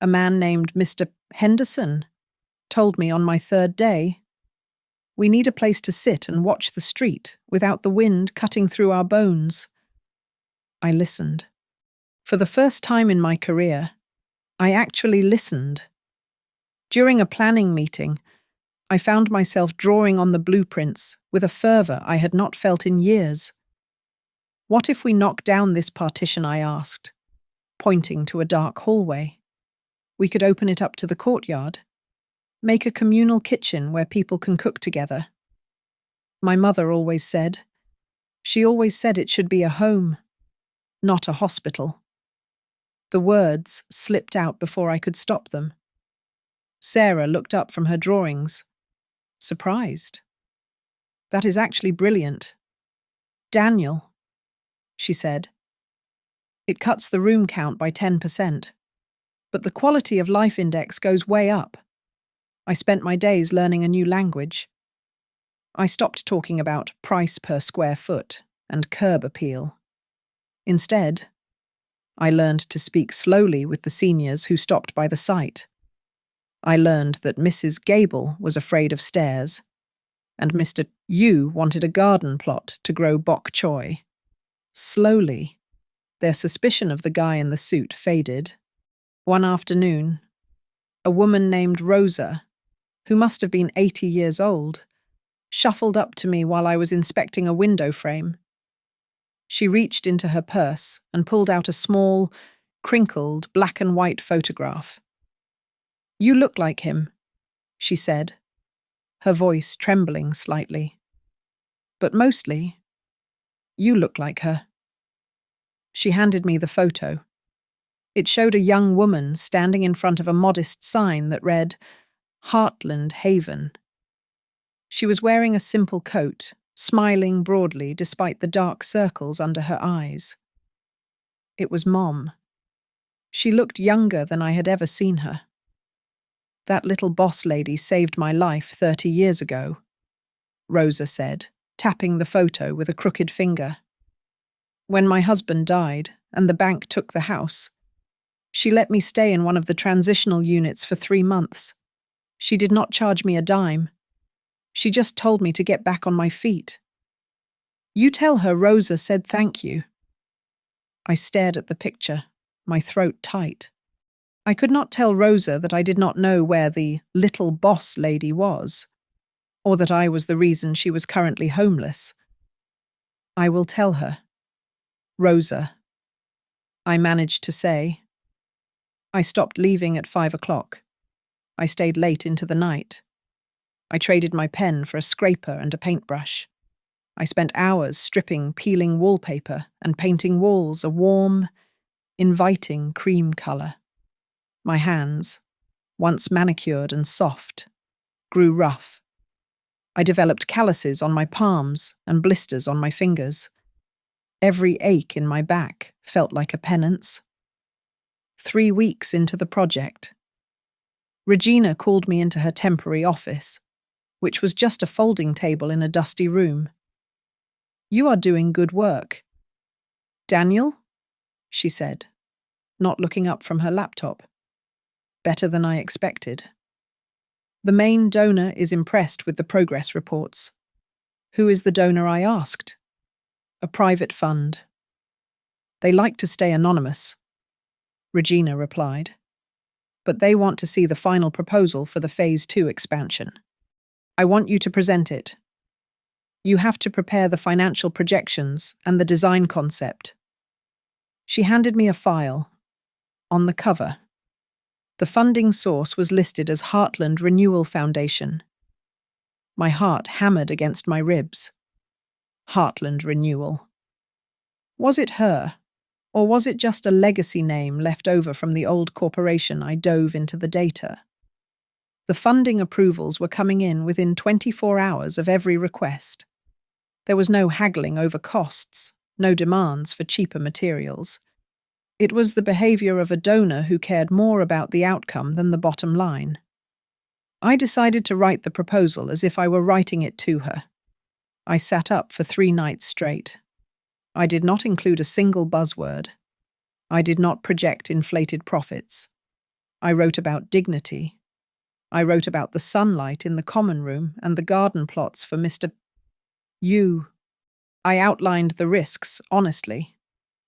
a man named Mr. Henderson, told me on my 3rd day, we need a place to sit and watch the street without the wind cutting through our bones. I listened. For the first time in my career, I actually listened. During a planning meeting, I found myself drawing on the blueprints with a fervor I had not felt in years. What if we knock down this partition, I asked, pointing to a dark hallway. We could open it up to the courtyard, make a communal kitchen where people can cook together. My mother always said it should be a home, not a hospital. The words slipped out before I could stop them. Sarah looked up from her drawings, surprised. That is actually brilliant. Daniel, she said. It cuts the room count by 10%, but the quality of life index goes way up. I spent my days learning a new language. I stopped talking about price per square foot and curb appeal. Instead, I learned to speak slowly with the seniors who stopped by the site. I learned that Mrs. Gable was afraid of stairs, and Mr. Yu wanted a garden plot to grow bok choy. Slowly, their suspicion of the guy in the suit faded. One afternoon, a woman named Rosa, who must have been 80 years old, shuffled up to me while I was inspecting a window frame. She reached into her purse and pulled out a small, crinkled black and white photograph. You look like him, she said, her voice trembling slightly. But mostly, you look like her. She handed me the photo. It showed a young woman standing in front of a modest sign that read, Heartland Haven. She was wearing a simple coat, smiling broadly despite the dark circles under her eyes. It was Mom. She looked younger than I had ever seen her. "That little boss lady saved my life 30 years ago," Rosa said, tapping the photo with a crooked finger. "When my husband died and the bank took the house, she let me stay in one of the transitional units for 3 months. She did not charge me a dime. She just told me to get back on my feet. You tell her Rosa said thank you." I stared at the picture, my throat tight. I could not tell Rosa that I did not know where the little boss lady was, or that I was the reason she was currently homeless. "I will tell her. Rosa," I managed to say. I stopped leaving at 5 o'clock. I stayed late into the night. I traded my pen for a scraper and a paintbrush. I spent hours stripping, peeling wallpaper and painting walls a warm, inviting cream colour. My hands, once manicured and soft, grew rough. I developed calluses on my palms and blisters on my fingers. Every ache in my back felt like a penance. 3 weeks into the project, Regina called me into her temporary office, which was just a folding table in a dusty room. "You are doing good work." "Daniel?" she said, not looking up from her laptop. "Better than I expected." "The main donor is impressed with the progress reports." "Who is the donor?" I asked. "A private fund. They like to stay anonymous," Regina replied. "But they want to see the final proposal for the Phase 2 expansion. I want you to present it. You have to prepare the financial projections and the design concept." She handed me a file. On the cover, the funding source was listed as Heartland Renewal Foundation. My heart hammered against my ribs. Heartland Renewal. Was it her, or was it just a legacy name left over from the old corporation? I dove into the data. The funding approvals were coming in within 24 hours of every request. There was no haggling over costs, no demands for cheaper materials. It was the behavior of a donor who cared more about the outcome than the bottom line. I decided to write the proposal as if I were writing it to her. I sat up for 3 nights straight. I did not include a single buzzword. I did not project inflated profits. I wrote about dignity. I wrote about the sunlight in the common room and the garden plots for Mr. U. I outlined the risks, honestly,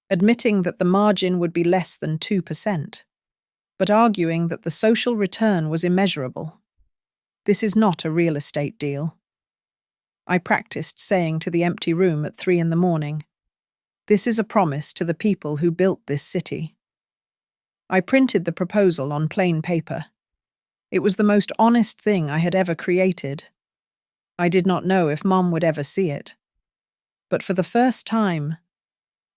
admitting that the margin would be less than 2%, but arguing that the social return was immeasurable. This is not a real estate deal. I practiced saying to the empty room at 3 in the morning, "This is a promise to the people who built this city." I printed the proposal on plain paper. It was the most honest thing I had ever created. I did not know if Mom would ever see it. But for the first time,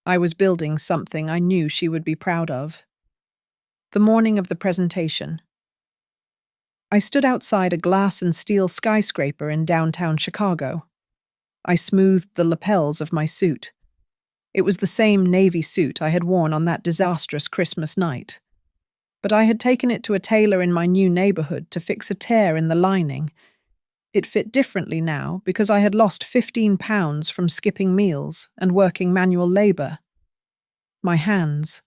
I was building something I knew she would be proud of. The morning of the presentation, I stood outside a glass and steel skyscraper in downtown Chicago. I smoothed the lapels of my suit. It was the same navy suit I had worn on that disastrous Christmas night. But I had taken it to a tailor in my new neighborhood to fix a tear in the lining. It fit differently now because I had lost 15 pounds from skipping meals and working manual labor. My hands,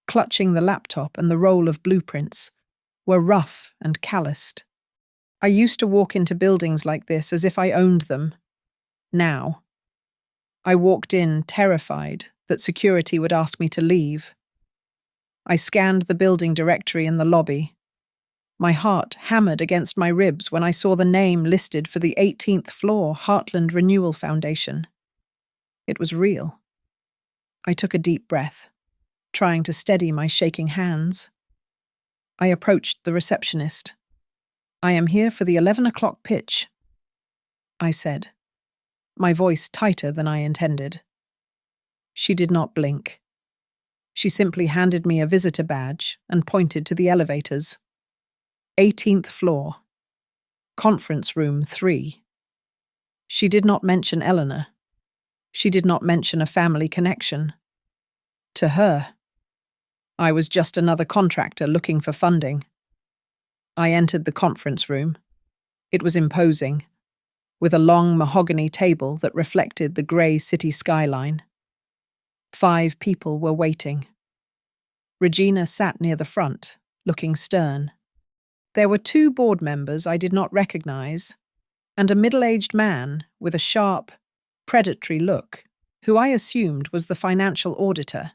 clutching the laptop and the roll of blueprints, were rough and calloused. I used to walk into buildings like this as if I owned them. Now, I walked in terrified that security would ask me to leave. I scanned the building directory in the lobby. My heart hammered against my ribs when I saw the name listed for the 18th floor Heartland Renewal Foundation. It was real. I took a deep breath, trying to steady my shaking hands. I approached the receptionist. "I am here for the 11 o'clock pitch," I said, my voice tighter than I intended. She did not blink. She simply handed me a visitor badge and pointed to the elevators. 18th floor. Conference room 3. She did not mention Eleanor. She did not mention a family connection. To her, I was just another contractor looking for funding. I entered the conference room. It was imposing, with a long mahogany table that reflected the grey city skyline. 5 people were waiting. Regina sat near the front, looking stern. There were 2 board members I did not recognize, and a middle-aged man with a sharp, predatory look, who I assumed was the financial auditor.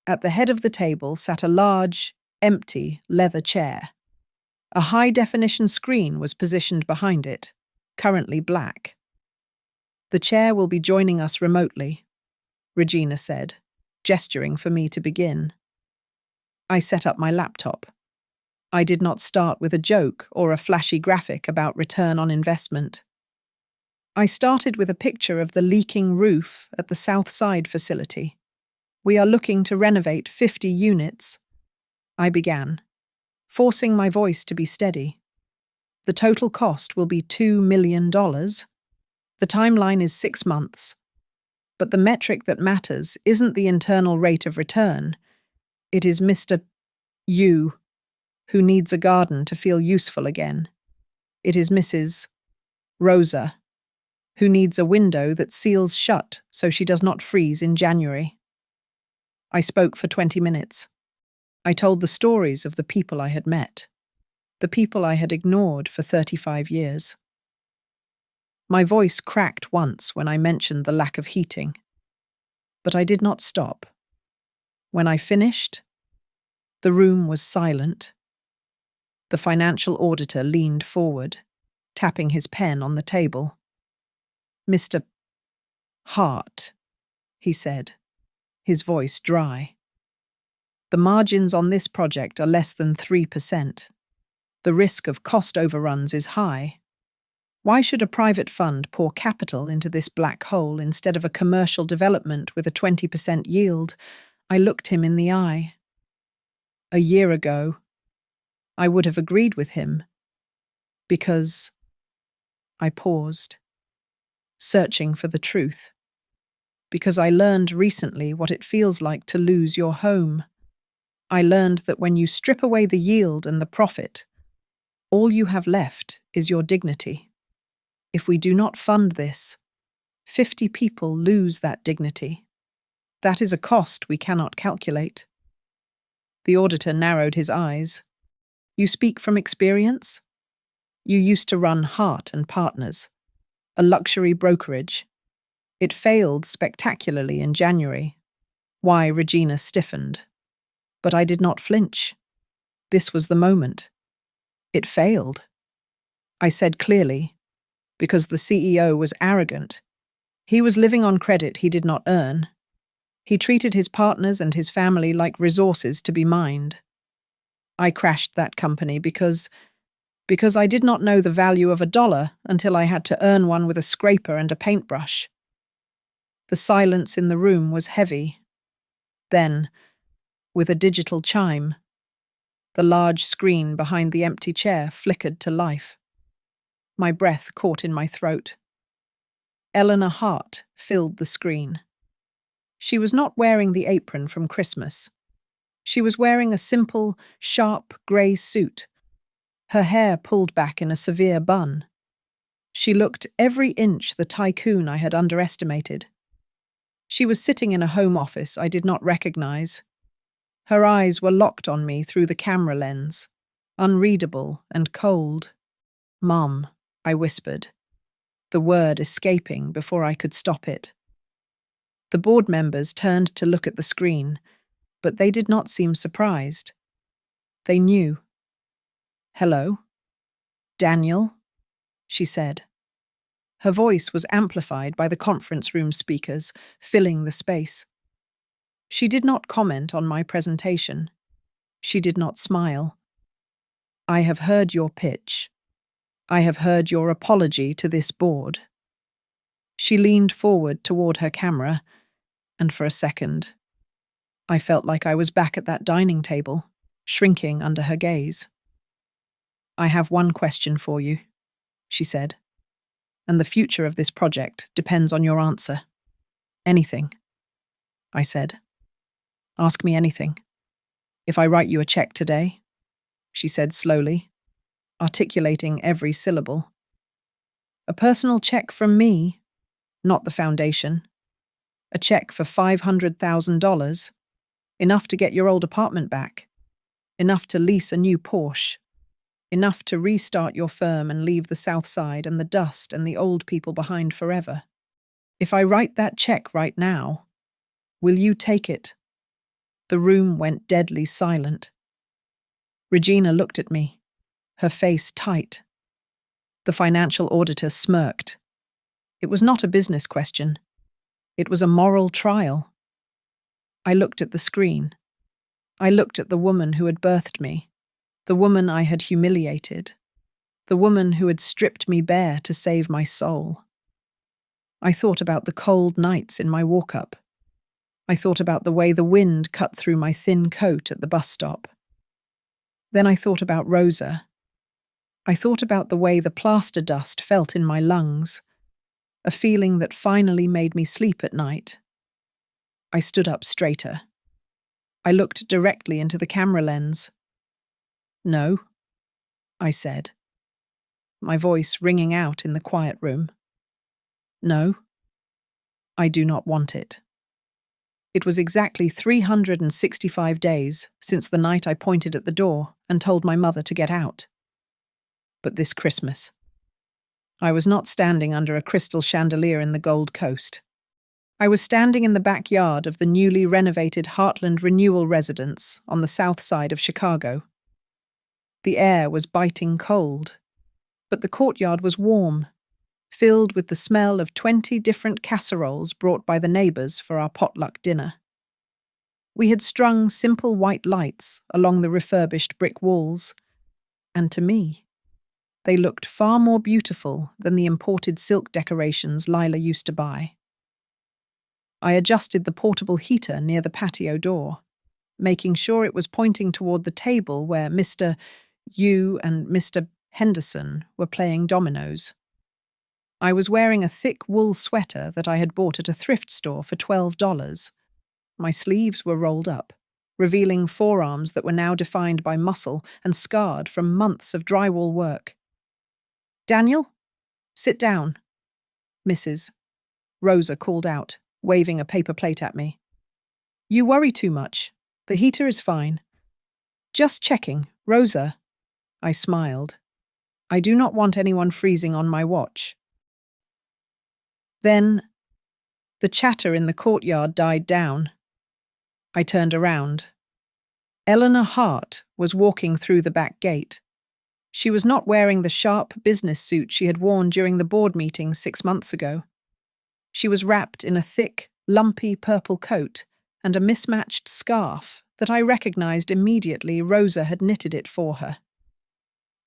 At the head of the table sat a large, empty leather chair. A high-definition screen was positioned behind it, currently black. "The chair will be joining us remotely," Regina said, gesturing for me to begin. I set up my laptop. I did not start with a joke or a flashy graphic about return on investment. I started with a picture of the leaking roof at the South Side facility. "We are looking to renovate 50 units," I began, forcing my voice to be steady. "The total cost will be $2 million. The timeline is 6 months. But the metric that matters isn't the internal rate of return. It is Mr. U, who needs a garden to feel useful again. It is Mrs. Rosa, who needs a window that seals shut so she does not freeze in January." I spoke for 20 minutes. I told the stories of the people I had met, the people I had ignored for 35 years. My voice cracked once when I mentioned the lack of heating. But I did not stop. When I finished, the room was silent. The financial auditor leaned forward, tapping his pen on the table. "Mr. Hart," he said, his voice dry. "The margins on this project are less than 3%. The risk of cost overruns is high. Why should a private fund pour capital into this black hole instead of a commercial development with a 20% yield?" I looked him in the eye. A year ago, I would have agreed with him, because I paused, searching for the truth. Because I learned recently what it feels like to lose your home. I learned that when you strip away the yield and the profit, all you have left is your dignity. If we do not fund this, 50 people lose that dignity. That is a cost we cannot calculate. The auditor narrowed his eyes. "You speak from experience? You used to run Hart and Partners, a luxury brokerage. It failed spectacularly in January." Why, Regina stiffened. But I did not flinch. This was the moment. It failed. I said clearly, because the CEO was arrogant. He was living on credit he did not earn. He treated his partners and his family like resources to be mined. I crashed that company because I did not know the value of $1 until I had to earn one with a scraper and a paintbrush. The silence in the room was heavy. Then, with a digital chime, the large screen behind the empty chair flickered to life. My breath caught in my throat. Eleanor Hart filled the screen. She was not wearing the apron from Christmas. She was wearing a simple, sharp grey suit, her hair pulled back in a severe bun. She looked every inch the tycoon I had underestimated. She was sitting in a home office I did not recognize. Her eyes were locked on me through the camera lens, unreadable and cold. "Mom," I whispered, the word escaping before I could stop it. The board members turned to look at the screen, but they did not seem surprised. They knew. "Hello? Daniel?" she said. Her voice was amplified by the conference room speakers, filling the space. She did not comment on my presentation. She did not smile. "I have heard your pitch. I have heard your apology to this board." She leaned forward toward her camera, and for a second, I felt like I was back at that dining table, shrinking under her gaze. "I have one question for you," she said, "and the future of this project depends on your answer." "Anything," I said. "Ask me anything." If I write you a check today, she said slowly, articulating every syllable. A personal check from me, not the foundation. A check for $500,000, enough to get your old apartment back, enough to lease a new Porsche, enough to restart your firm and leave the South Side and the dust and the old people behind forever. If I write that check right now, will you take it? The room went deadly silent. Regina looked at me, her face tight. The financial auditor smirked. It was not a business question. It was a moral trial. I looked at the screen. I looked at the woman who had birthed me, the woman I had humiliated, the woman who had stripped me bare to save my soul. I thought about the cold nights in my walk-up. I thought about the way the wind cut through my thin coat at the bus stop. Then I thought about Rosa. I thought about the way the plaster dust felt in my lungs, a feeling that finally made me sleep at night. I stood up straighter. I looked directly into the camera lens. No, I said, my voice ringing out in the quiet room. No, I do not want it. It was exactly 365 days since the night I pointed at the door and told my mother to get out. But this Christmas, I was not standing under a crystal chandelier in the Gold Coast. I was standing in the backyard of the newly renovated Heartland Renewal Residence on the south side of Chicago. The air was biting cold, but the courtyard was warm, filled with the smell of 20 different casseroles brought by the neighbors for our potluck dinner. We had strung simple white lights along the refurbished brick walls, and to me, they looked far more beautiful than the imported silk decorations Lila used to buy. I adjusted the portable heater near the patio door, making sure it was pointing toward the table where Mr. Yu and Mr. Henderson were playing dominoes. I was wearing a thick wool sweater that I had bought at a thrift store for $12. My sleeves were rolled up, revealing forearms that were now defined by muscle and scarred from months of drywall work. Daniel, sit down. Mrs. Rosa called out, waving a paper plate at me. You worry too much. The heater is fine. Just checking, Rosa. I smiled. I do not want anyone freezing on my watch. Then, the chatter in the courtyard died down. I turned around. Eleanor Hart was walking through the back gate. She was not wearing the sharp business suit she had worn during the board meeting 6 months ago. She was wrapped in a thick, lumpy purple coat and a mismatched scarf that I recognized immediately Rosa had knitted it for her.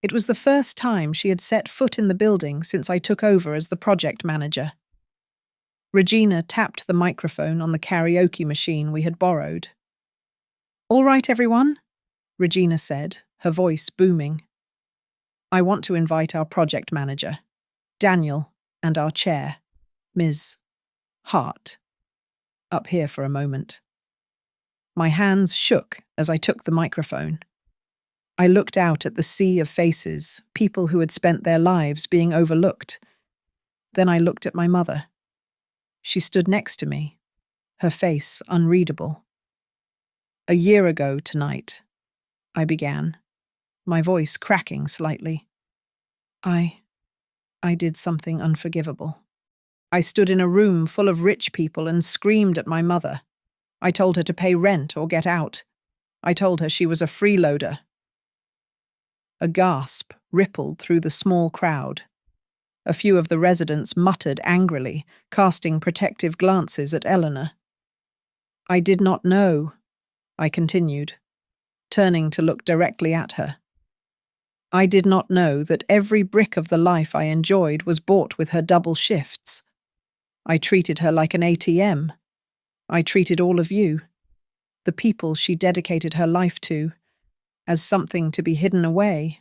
It was the first time she had set foot in the building since I took over as the project manager. Regina tapped the microphone on the karaoke machine we had borrowed. All right, everyone, Regina said, her voice booming. I want to invite our project manager, Daniel, and our chair, Ms. Hart, up here for a moment. My hands shook as I took the microphone. I looked out at the sea of faces, people who had spent their lives being overlooked. Then I looked at my mother. She stood next to me, her face unreadable. A year ago tonight, I began, my voice cracking slightly. I did something unforgivable. I stood in a room full of rich people and screamed at my mother. I told her to pay rent or get out. I told her she was a freeloader. A gasp rippled through the small crowd. A few of the residents muttered angrily, casting protective glances at Eleanor. I did not know, I continued, turning to look directly at her. I did not know that every brick of the life I enjoyed was bought with her double shifts. I treated her like an ATM. I treated all of you, the people she dedicated her life to, as something to be hidden away.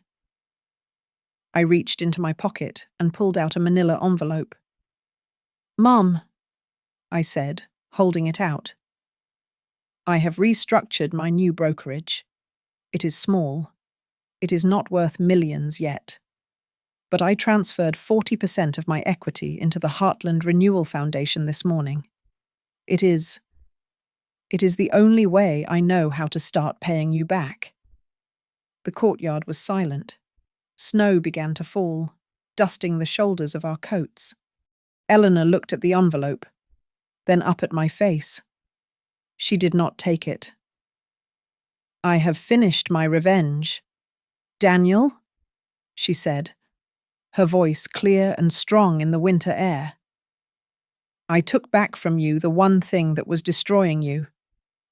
I reached into my pocket and pulled out a manila envelope. Mom, I said, holding it out. I have restructured my new brokerage. It is small. It is not worth millions yet. But I transferred 40% of my equity into the Heartland Renewal Foundation this morning. It is the only way I know how to start paying you back." The courtyard was silent. Snow began to fall, dusting the shoulders of our coats. Eleanor looked at the envelope, then up at my face. She did not take it. "I have finished my revenge. Daniel," she said, her voice clear and strong in the winter air. "I took back from you the one thing that was destroying you.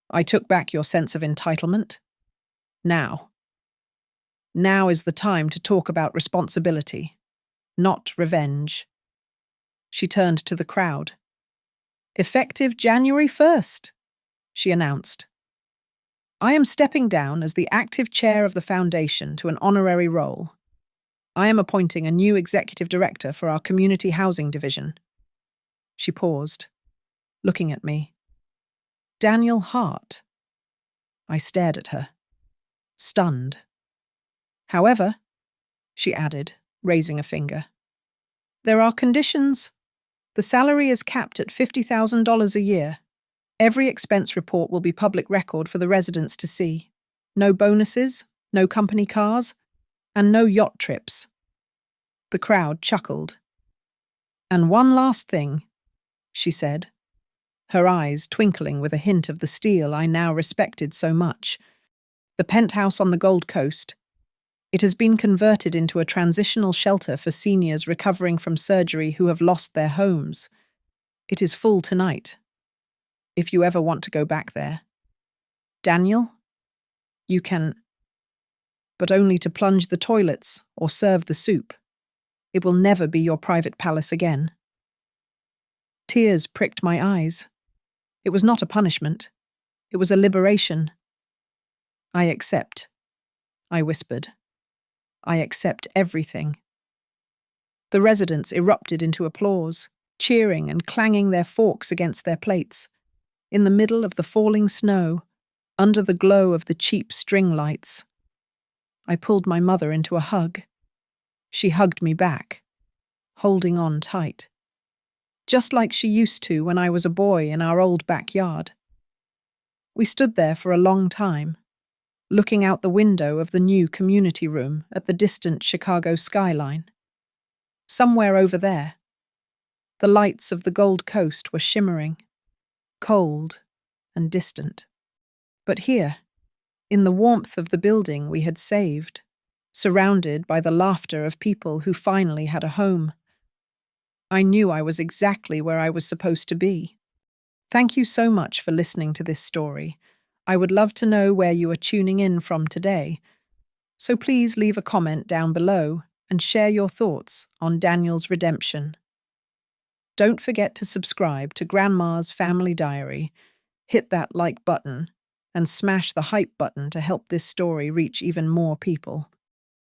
I took back your sense of entitlement. Now is the time to talk about responsibility, not revenge." She turned to the crowd. "Effective January 1st, she announced. "I am stepping down as the active chair of the foundation to an honorary role. I am appointing a new executive director for our community housing division." She paused, looking at me. "Daniel Hart." I stared at her, stunned. "However," she added, raising a finger, "there are conditions. The salary is capped at $50,000 a year. Every expense report will be public record for the residents to see. No bonuses, no company cars, and no yacht trips." The crowd chuckled. "And one last thing," she said, her eyes twinkling with a hint of the steel I now respected so much. "The penthouse on the Gold Coast. It has been converted into a transitional shelter for seniors recovering from surgery who have lost their homes. It is full tonight. If you ever want to go back there. Daniel, you can, but only to plunge the toilets or serve the soup. It will never be your private palace again." Tears pricked my eyes. It was not a punishment. It was a liberation. "I accept," I whispered. "I accept everything." The residents erupted into applause, cheering and clanging their forks against their plates. In the middle of the falling snow, under the glow of the cheap string lights, I pulled my mother into a hug. She hugged me back, holding on tight, just like she used to when I was a boy in our old backyard. We stood there for a long time, looking out the window of the new community room at the distant Chicago skyline. Somewhere over there, the lights of the Gold Coast were shimmering, cold and distant. But here, in the warmth of the building we had saved, surrounded by the laughter of people who finally had a home, I knew I was exactly where I was supposed to be. Thank you so much for listening to this story. I would love to know where you are tuning in from today, so please leave a comment down below and share your thoughts on Daniel's redemption. Don't forget to subscribe to Grandma's Family Diary, hit that like button, and smash the hype button to help this story reach even more people.